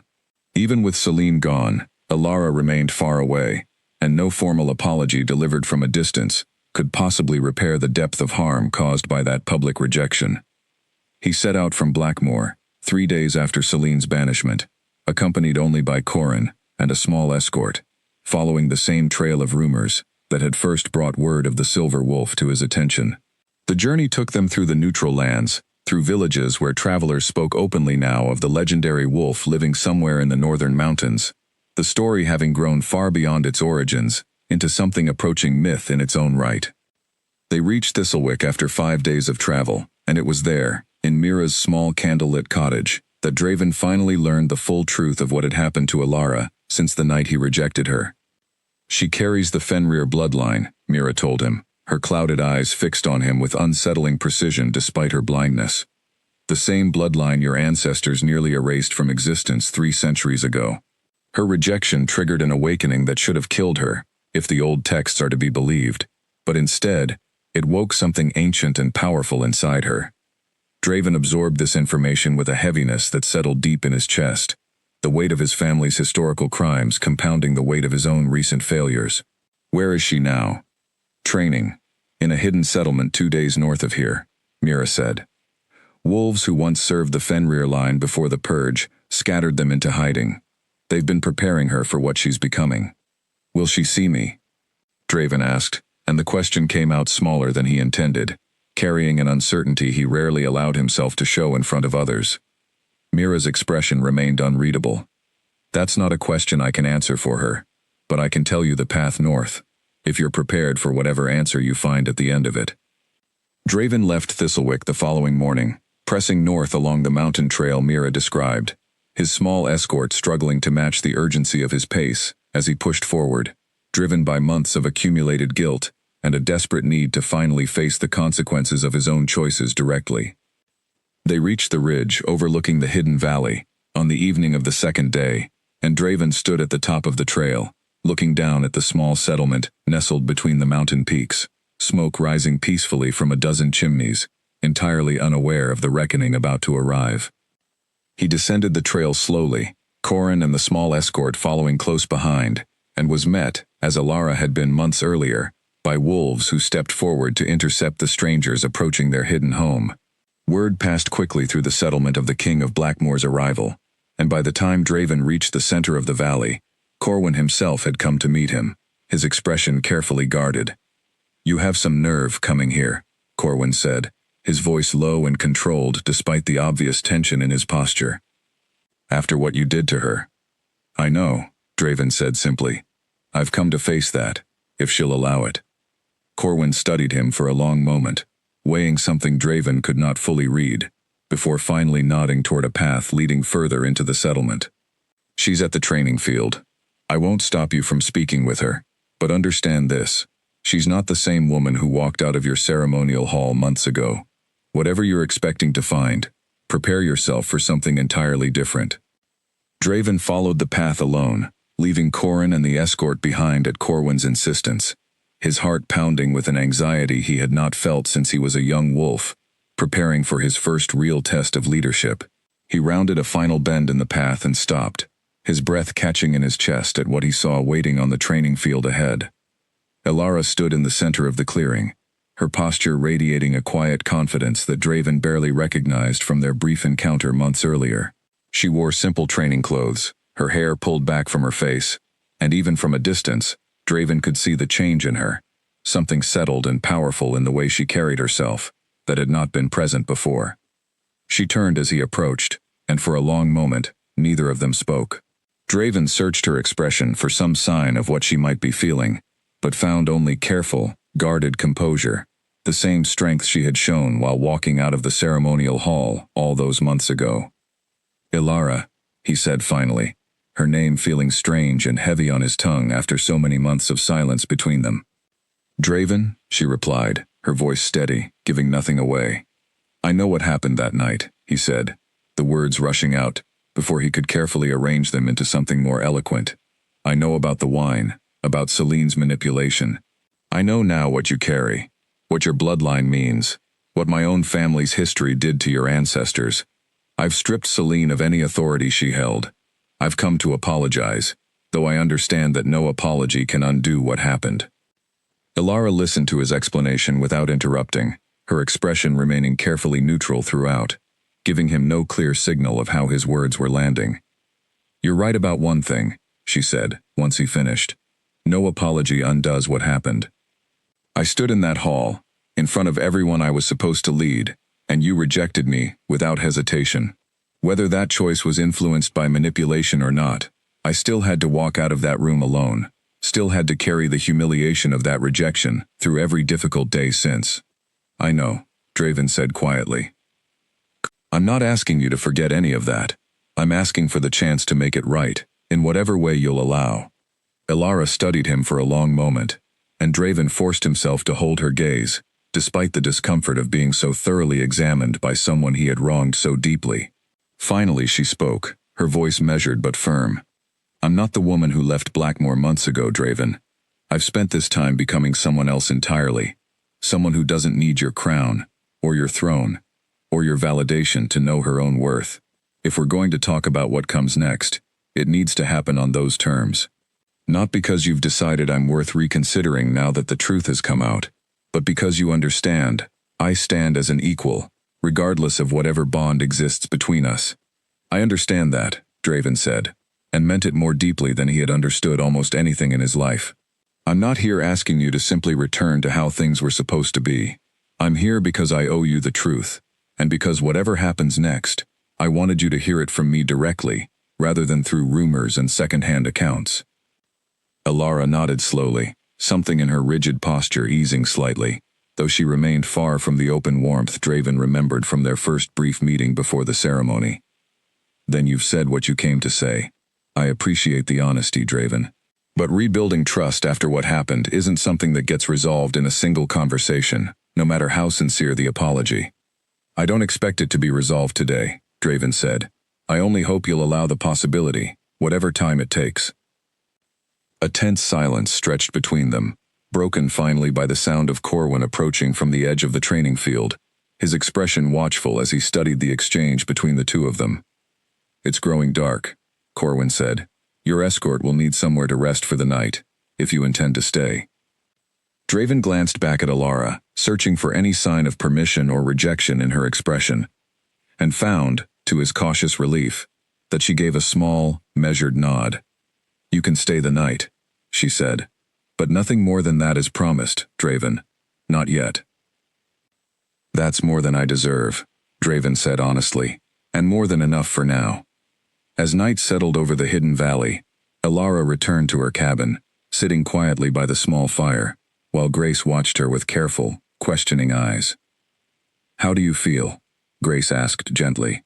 Even with Celine gone, Alara remained far away, and no formal apology delivered from a distance could possibly repair the depth of harm caused by that public rejection. He set out from Blackmore, 3 days after Celine's banishment, accompanied only by Corin and a small escort, following the same trail of rumors that had first brought word of the Silver Wolf to his attention. The journey took them through the neutral lands, through villages where travelers spoke openly now of the legendary wolf living somewhere in the northern mountains, the story having grown far beyond its origins into something approaching myth in its own right. They reached Thistlewick after 5 days of travel, and it was there, in Mira's small candlelit cottage, that Draven finally learned the full truth of what had happened to Alara since the night he rejected her. "She carries the Fenrir bloodline," Mira told him, her clouded eyes fixed on him with unsettling precision despite her blindness. "The same bloodline your ancestors nearly erased from existence 3 centuries ago. Her rejection triggered an awakening that should have killed her, if the old texts are to be believed, but instead, it woke something ancient and powerful inside her. Draven absorbed this information with a heaviness that settled deep in his chest, the weight of his family's historical crimes compounding the weight of his own recent failures. Where is she now? Training. In a hidden settlement 2 days north of here, Mira said. Wolves who once served the Fenrir line before the purge scattered them into hiding. They've been preparing her for what she's becoming. Will she see me? Draven asked, and the question came out smaller than he intended, carrying an uncertainty he rarely allowed himself to show in front of others. Mira's expression remained unreadable. That's not a question I can answer for her, but I can tell you the path north, if you're prepared for whatever answer you find at the end of it. Draven left Thistlewick the following morning, pressing north along the mountain trail Mira described, his small escort struggling to match the urgency of his pace as he pushed forward, driven by months of accumulated guilt and a desperate need to finally face the consequences of his own choices directly. They reached the ridge overlooking the hidden valley on the evening of the second day, and Draven stood at the top of the trail, looking down at the small settlement nestled between the mountain peaks, smoke rising peacefully from a dozen chimneys, entirely unaware of the reckoning about to arrive. He descended the trail slowly, Corin and the small escort following close behind, and was met, as Alara had been months earlier, by wolves who stepped forward to intercept the strangers approaching their hidden home. Word passed quickly through the settlement of the King of Blackmoor's arrival, and by the time Draven reached the center of the valley, Corwin himself had come to meet him, his expression carefully guarded. "You have some nerve coming here," Corwin said, his voice low and controlled despite the obvious tension in his posture. "After what you did to her." "I know," Draven said simply. "I've come to face that, if she'll allow it." Corwin studied him for a long moment, weighing something Draven could not fully read, before finally nodding toward a path leading further into the settlement. "She's at the training field. I won't stop you from speaking with her, but understand this. She's not the same woman who walked out of your ceremonial hall months ago. Whatever you're expecting to find, prepare yourself for something entirely different." Draven followed the path alone, leaving Corin and the escort behind at Corwin's insistence, his heart pounding with an anxiety he had not felt since he was a young wolf, preparing for his first real test of leadership. He rounded a final bend in the path and stopped, his breath catching in his chest at what he saw waiting on the training field ahead. Alara stood in the center of the clearing, her posture radiating a quiet confidence that Draven barely recognized from their brief encounter months earlier. She wore simple training clothes, her hair pulled back from her face, and even from a distance, Draven could see the change in her, something settled and powerful in the way she carried herself that had not been present before. She turned as he approached, and for a long moment, neither of them spoke. Draven searched her expression for some sign of what she might be feeling, but found only careful, guarded composure, the same strength she had shown while walking out of the ceremonial hall all those months ago. "Ilara," he said finally, her name feeling strange and heavy on his tongue after so many months of silence between them. "Draven," she replied, her voice steady, giving nothing away. "I know what happened that night," he said, the words rushing out, before he could carefully arrange them into something more eloquent. "I know about the wine, about Celine's manipulation. I know now what you carry, what your bloodline means, what my own family's history did to your ancestors. I've stripped Celine of any authority she held. I've come to apologize, though I understand that no apology can undo what happened." Ilara listened to his explanation without interrupting, her expression remaining carefully neutral throughout, giving him no clear signal of how his words were landing. "You're right about one thing," she said, once he finished. "No apology undoes what happened. I stood in that hall, in front of everyone I was supposed to lead, and you rejected me without hesitation. Whether that choice was influenced by manipulation or not, I still had to walk out of that room alone, still had to carry the humiliation of that rejection through every difficult day since." "I know," Draven said quietly. "I'm not asking you to forget any of that. I'm asking for the chance to make it right, in whatever way you'll allow." Ilara studied him for a long moment, and Draven forced himself to hold her gaze, despite the discomfort of being so thoroughly examined by someone he had wronged so deeply. Finally she spoke, her voice measured but firm. "I'm not the woman who left Blackmoor months ago, Draven. I've spent this time becoming someone else entirely, someone who doesn't need your crown, or your throne, or your validation to know her own worth. If we're going to talk about what comes next, it needs to happen on those terms. Not because you've decided I'm worth reconsidering now that the truth has come out, but because you understand, I stand as an equal, regardless of whatever bond exists between us. I understand that, Draven said, and meant it more deeply than he had understood almost anything in his life. I'm not here asking you to simply return to how things were supposed to be. I'm here because I owe you the truth, and because whatever happens next, I wanted you to hear it from me directly, rather than through rumors and second-hand accounts. Alara nodded slowly, something in her rigid posture easing slightly, though she remained far from the open warmth Draven remembered from their first brief meeting before the ceremony. Then you've said what you came to say. I appreciate the honesty, Draven. But rebuilding trust after what happened isn't something that gets resolved in a single conversation, no matter how sincere the apology. I don't expect it to be resolved today, Draven said. I only hope you'll allow the possibility, whatever time it takes. A tense silence stretched between them, broken finally by the sound of Corwin approaching from the edge of the training field, his expression watchful as he studied the exchange between the two of them. It's growing dark, Corwin said. Your escort will need somewhere to rest for the night, if you intend to stay. Draven glanced back at Alara, searching for any sign of permission or rejection in her expression, and found, to his cautious relief, that she gave a small, measured nod. You can stay the night, she said, but nothing more than that is promised, Draven. Not yet. That's more than I deserve, Draven said honestly, and more than enough for now. As night settled over the hidden valley, Alara returned to her cabin, sitting quietly by the small fire, while Grace watched her with careful, questioning eyes. How do you feel? Grace asked gently.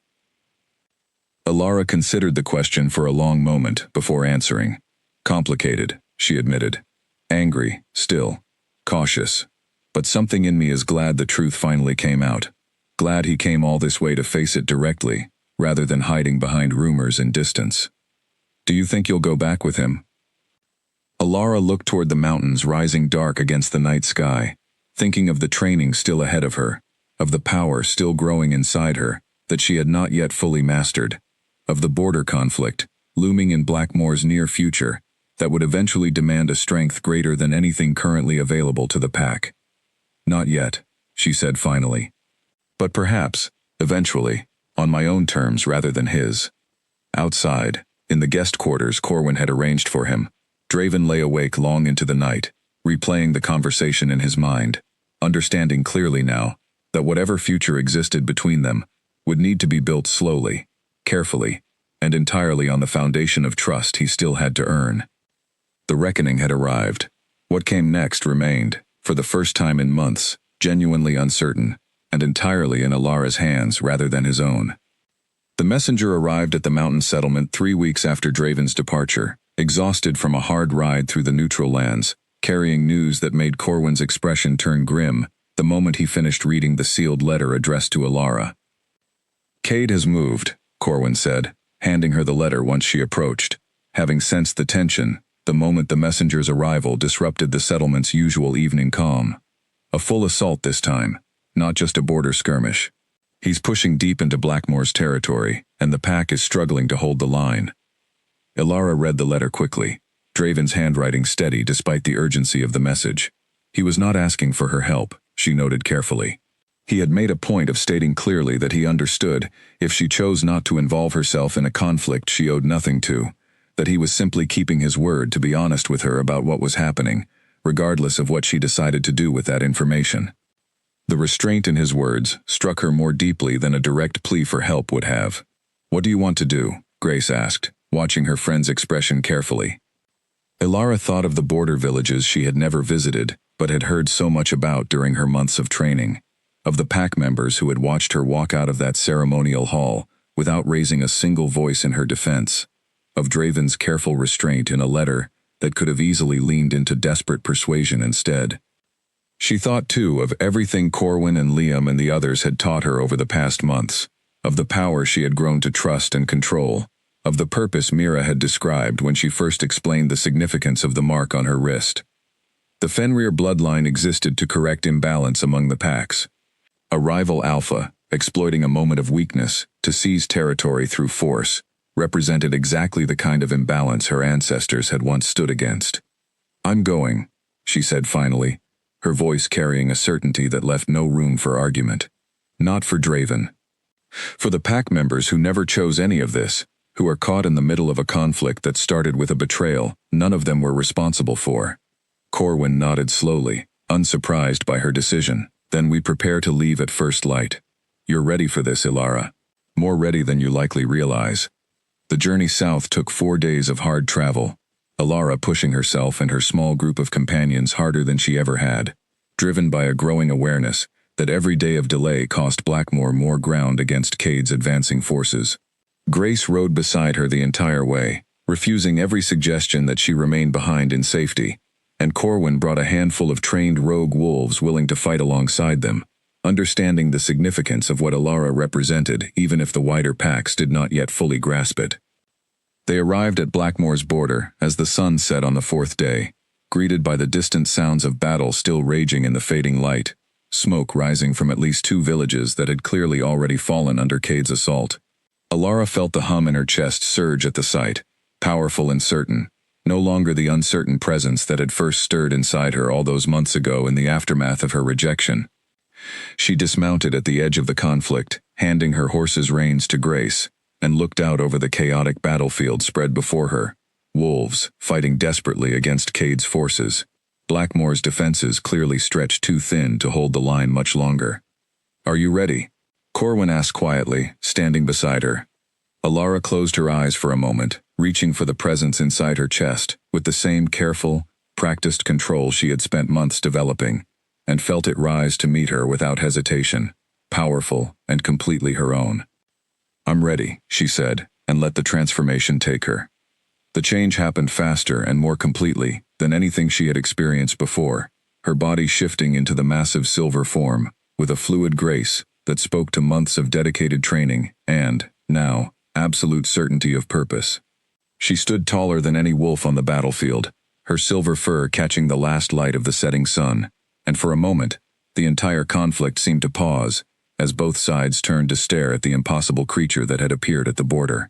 Alara considered the question for a long moment before answering. Complicated, she admitted. Angry, still. Cautious. But something in me is glad the truth finally came out. Glad he came all this way to face it directly, rather than hiding behind rumors and distance. Do you think you'll go back with him? Alara looked toward the mountains rising dark against the night sky, thinking of the training still ahead of her, of the power still growing inside her that she had not yet fully mastered, of the border conflict looming in Blackmore's near future that would eventually demand a strength greater than anything currently available to the pack. Not yet, she said finally. But perhaps, eventually, on my own terms rather than his. Outside, in the guest quarters Corwin had arranged for him, Draven lay awake long into the night, replaying the conversation in his mind, understanding clearly now that whatever future existed between them would need to be built slowly, carefully, and entirely on the foundation of trust he still had to earn. The reckoning had arrived. What came next remained, for the first time in months, genuinely uncertain, and entirely in Alara's hands rather than his own. The messenger arrived at the mountain settlement 3 weeks after Draven's departure, exhausted from a hard ride through the neutral lands, carrying news that made Corwin's expression turn grim the moment he finished reading the sealed letter addressed to Alara. Cade has moved, Corwin said, handing her the letter once she approached, having sensed the tension the moment the messenger's arrival disrupted the settlement's usual evening calm. A full assault this time, not just a border skirmish. He's pushing deep into Blackmore's territory, and the pack is struggling to hold the line. Alara read the letter quickly, Draven's handwriting steady despite the urgency of the message. He was not asking for her help, she noted carefully. He had made a point of stating clearly that he understood, if she chose not to involve herself in a conflict she owed nothing to, that he was simply keeping his word to be honest with her about what was happening, regardless of what she decided to do with that information. The restraint in his words struck her more deeply than a direct plea for help would have. What do you want to do? Grace asked, watching her friend's expression carefully. Alara thought of the border villages she had never visited, but had heard so much about during her months of training, of the pack members who had watched her walk out of that ceremonial hall without raising a single voice in her defense, of Draven's careful restraint in a letter that could have easily leaned into desperate persuasion instead. She thought, too, of everything Corwin and Liam and the others had taught her over the past months, of the power she had grown to trust and control, of the purpose Mira had described when she first explained the significance of the mark on her wrist. The Fenrir bloodline existed to correct imbalance among the packs. A rival alpha, exploiting a moment of weakness to seize territory through force, represented exactly the kind of imbalance her ancestors had once stood against. "I'm going," she said finally, her voice carrying a certainty that left no room for argument. Not for Draven. For the pack members who never chose any of this, who are caught in the middle of a conflict that started with a betrayal none of them were responsible for. Corwin nodded slowly, unsurprised by her decision. "Then we prepare to leave at first light. You're ready for this, Ilara. More ready than you likely realize." The journey south took 4 days of hard travel, Ilara pushing herself and her small group of companions harder than she ever had, driven by a growing awareness that every day of delay cost Blackmore more ground against Cade's advancing forces. Grace rode beside her the entire way, refusing every suggestion that she remain behind in safety, and Corwin brought a handful of trained rogue wolves willing to fight alongside them, understanding the significance of what Ilara represented even if the wider packs did not yet fully grasp it. They arrived at Blackmore's border as the sun set on the 4th day, greeted by the distant sounds of battle still raging in the fading light, smoke rising from at least 2 villages that had clearly already fallen under Cade's assault. Ilara felt the hum in her chest surge at the sight, powerful and certain, no longer the uncertain presence that had first stirred inside her all those months ago in the aftermath of her rejection. She dismounted at the edge of the conflict, handing her horse's reins to Grace, and looked out over the chaotic battlefield spread before her. Wolves, fighting desperately against Cade's forces. Blackmore's defenses clearly stretched too thin to hold the line much longer. "Are you ready?" Corwin asked quietly, standing beside her. Ilara closed her eyes for a moment, reaching for the presence inside her chest, with the same careful, practiced control she had spent months developing, and felt it rise to meet her without hesitation, powerful and completely her own. "I'm ready," she said, and let the transformation take her. The change happened faster and more completely than anything she had experienced before, her body shifting into the massive silver form, with a fluid grace that spoke to months of dedicated training and, now, absolute certainty of purpose. She stood taller than any wolf on the battlefield, her silver fur catching the last light of the setting sun, and for a moment, the entire conflict seemed to pause, as both sides turned to stare at the impossible creature that had appeared at the border.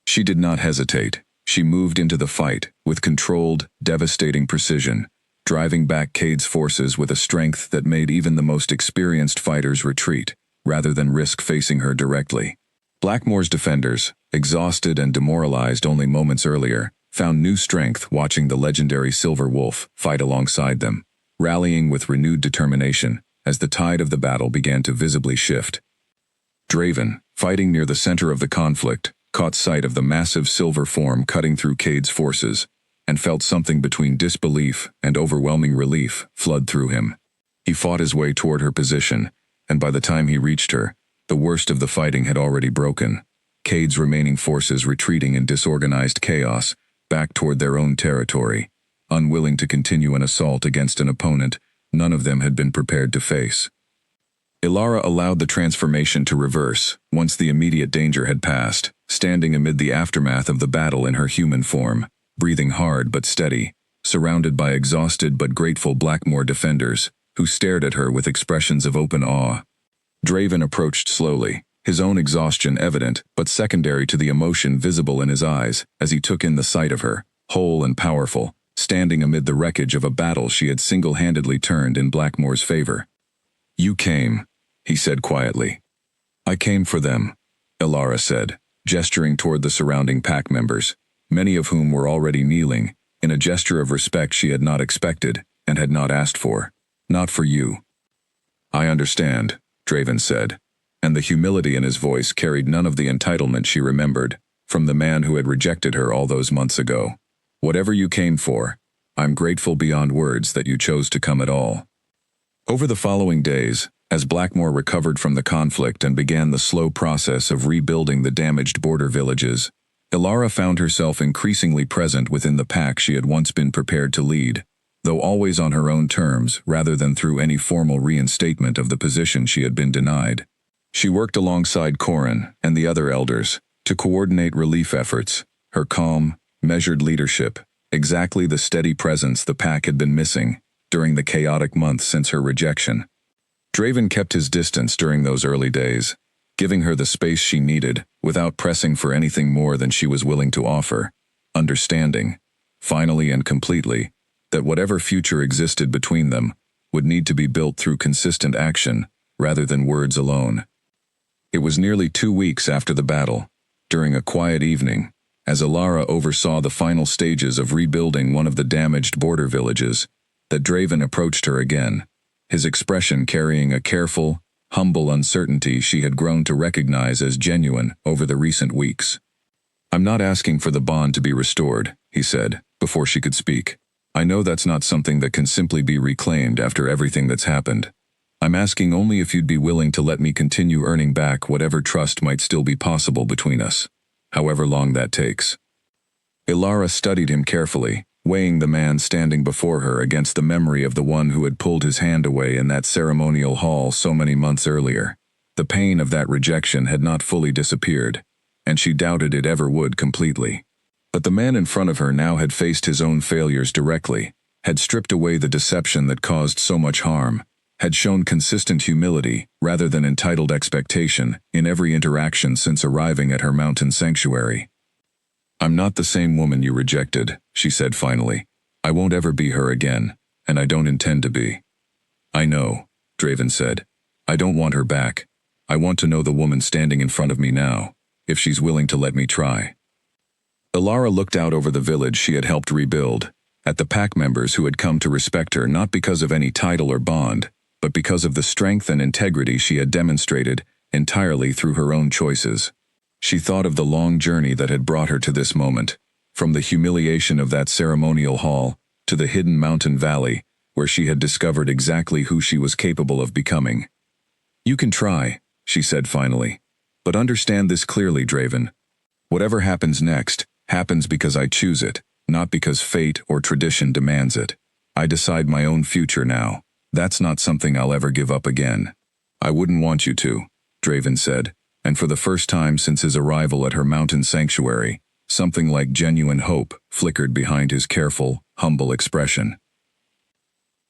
She did not hesitate. She moved into the fight, with controlled, devastating precision, driving back Cade's forces with a strength that made even the most experienced fighters retreat, rather than risk facing her directly. Blackmore's defenders, exhausted and demoralized only moments earlier, found new strength watching the legendary Silver Wolf fight alongside them, rallying with renewed determination as the tide of the battle began to visibly shift. Draven, fighting near the center of the conflict, caught sight of the massive silver form cutting through Cade's forces, and felt something between disbelief and overwhelming relief flood through him. He fought his way toward her position, and by the time he reached her, the worst of the fighting had already broken, Cade's remaining forces retreating in disorganized chaos, back toward their own territory, unwilling to continue an assault against an opponent none of them had been prepared to face. Ilara allowed the transformation to reverse once the immediate danger had passed, standing amid the aftermath of the battle in her human form, breathing hard but steady, surrounded by exhausted but grateful Blackmore defenders, who stared at her with expressions of open awe. Draven approached slowly, his own exhaustion evident but secondary to the emotion visible in his eyes as he took in the sight of her, whole and powerful, standing amid the wreckage of a battle she had single-handedly turned in Blackmore's favor. "You came," he said quietly. "I came for them," Ilara said, gesturing toward the surrounding pack members, many of whom were already kneeling, in a gesture of respect she had not expected and had not asked for. "Not for you." "I understand," Draven said, and the humility in his voice carried none of the entitlement she remembered from the man who had rejected her all those months ago. "Whatever you came for, I'm grateful beyond words that you chose to come at all." Over the following days, as Blackmore recovered from the conflict and began the slow process of rebuilding the damaged border villages, Ilara found herself increasingly present within the pack she had once been prepared to lead, though always on her own terms rather than through any formal reinstatement of the position she had been denied. She worked alongside Corrin and the other elders to coordinate relief efforts, her calm, measured leadership, exactly the steady presence the pack had been missing, during the chaotic months since her rejection. Draven kept his distance during those early days, giving her the space she needed without pressing for anything more than she was willing to offer, understanding, finally and completely, that whatever future existed between them would need to be built through consistent action rather than words alone. It was nearly 2 weeks after the battle, during a quiet evening, as Alara oversaw the final stages of rebuilding one of the damaged border villages, that Draven approached her again, his expression carrying a careful, humble uncertainty she had grown to recognize as genuine over the recent weeks. "I'm not asking for the bond to be restored," he said, before she could speak. "I know that's not something that can simply be reclaimed after everything that's happened. I'm asking only if you'd be willing to let me continue earning back whatever trust might still be possible between us, however long that takes." Ilara studied him carefully, weighing the man standing before her against the memory of the one who had pulled his hand away in that ceremonial hall so many months earlier. The pain of that rejection had not fully disappeared, and she doubted it ever would completely. But the man in front of her now had faced his own failures directly, had stripped away the deception that caused so much harm, had shown consistent humility rather than entitled expectation in every interaction since arriving at her mountain sanctuary. "I'm not the same woman you rejected," she said finally. "I won't ever be her again, and I don't intend to be." "I know," Draven said. "I don't want her back. I want to know the woman standing in front of me now, if she's willing to let me try." Ilara looked out over the village she had helped rebuild, at the pack members who had come to respect her not because of any title or bond, but because of the strength and integrity she had demonstrated entirely through her own choices. She thought of the long journey that had brought her to this moment, from the humiliation of that ceremonial hall to the hidden mountain valley where she had discovered exactly who she was capable of becoming. "You can try," she said finally, "but understand this clearly, Draven. Whatever happens next happens because I choose it, not because fate or tradition demands it. I decide my own future now. That's not something I'll ever give up again." "I wouldn't want you to," Draven said, and for the first time since his arrival at her mountain sanctuary, something like genuine hope flickered behind his careful, humble expression.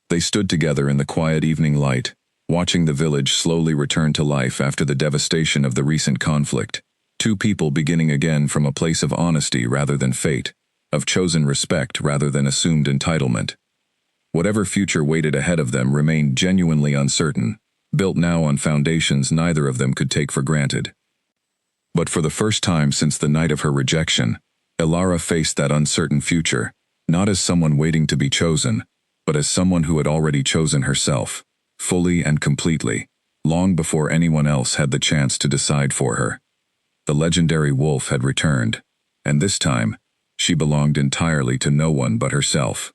They stood together in the quiet evening light, watching the village slowly return to life after the devastation of the recent conflict, two people beginning again from a place of honesty rather than fate, of chosen respect rather than assumed entitlement. Whatever future waited ahead of them remained genuinely uncertain, built now on foundations neither of them could take for granted. But for the first time since the night of her rejection, Ilara faced that uncertain future, not as someone waiting to be chosen, but as someone who had already chosen herself, fully and completely, long before anyone else had the chance to decide for her. The legendary wolf had returned, and this time, she belonged entirely to no one but herself.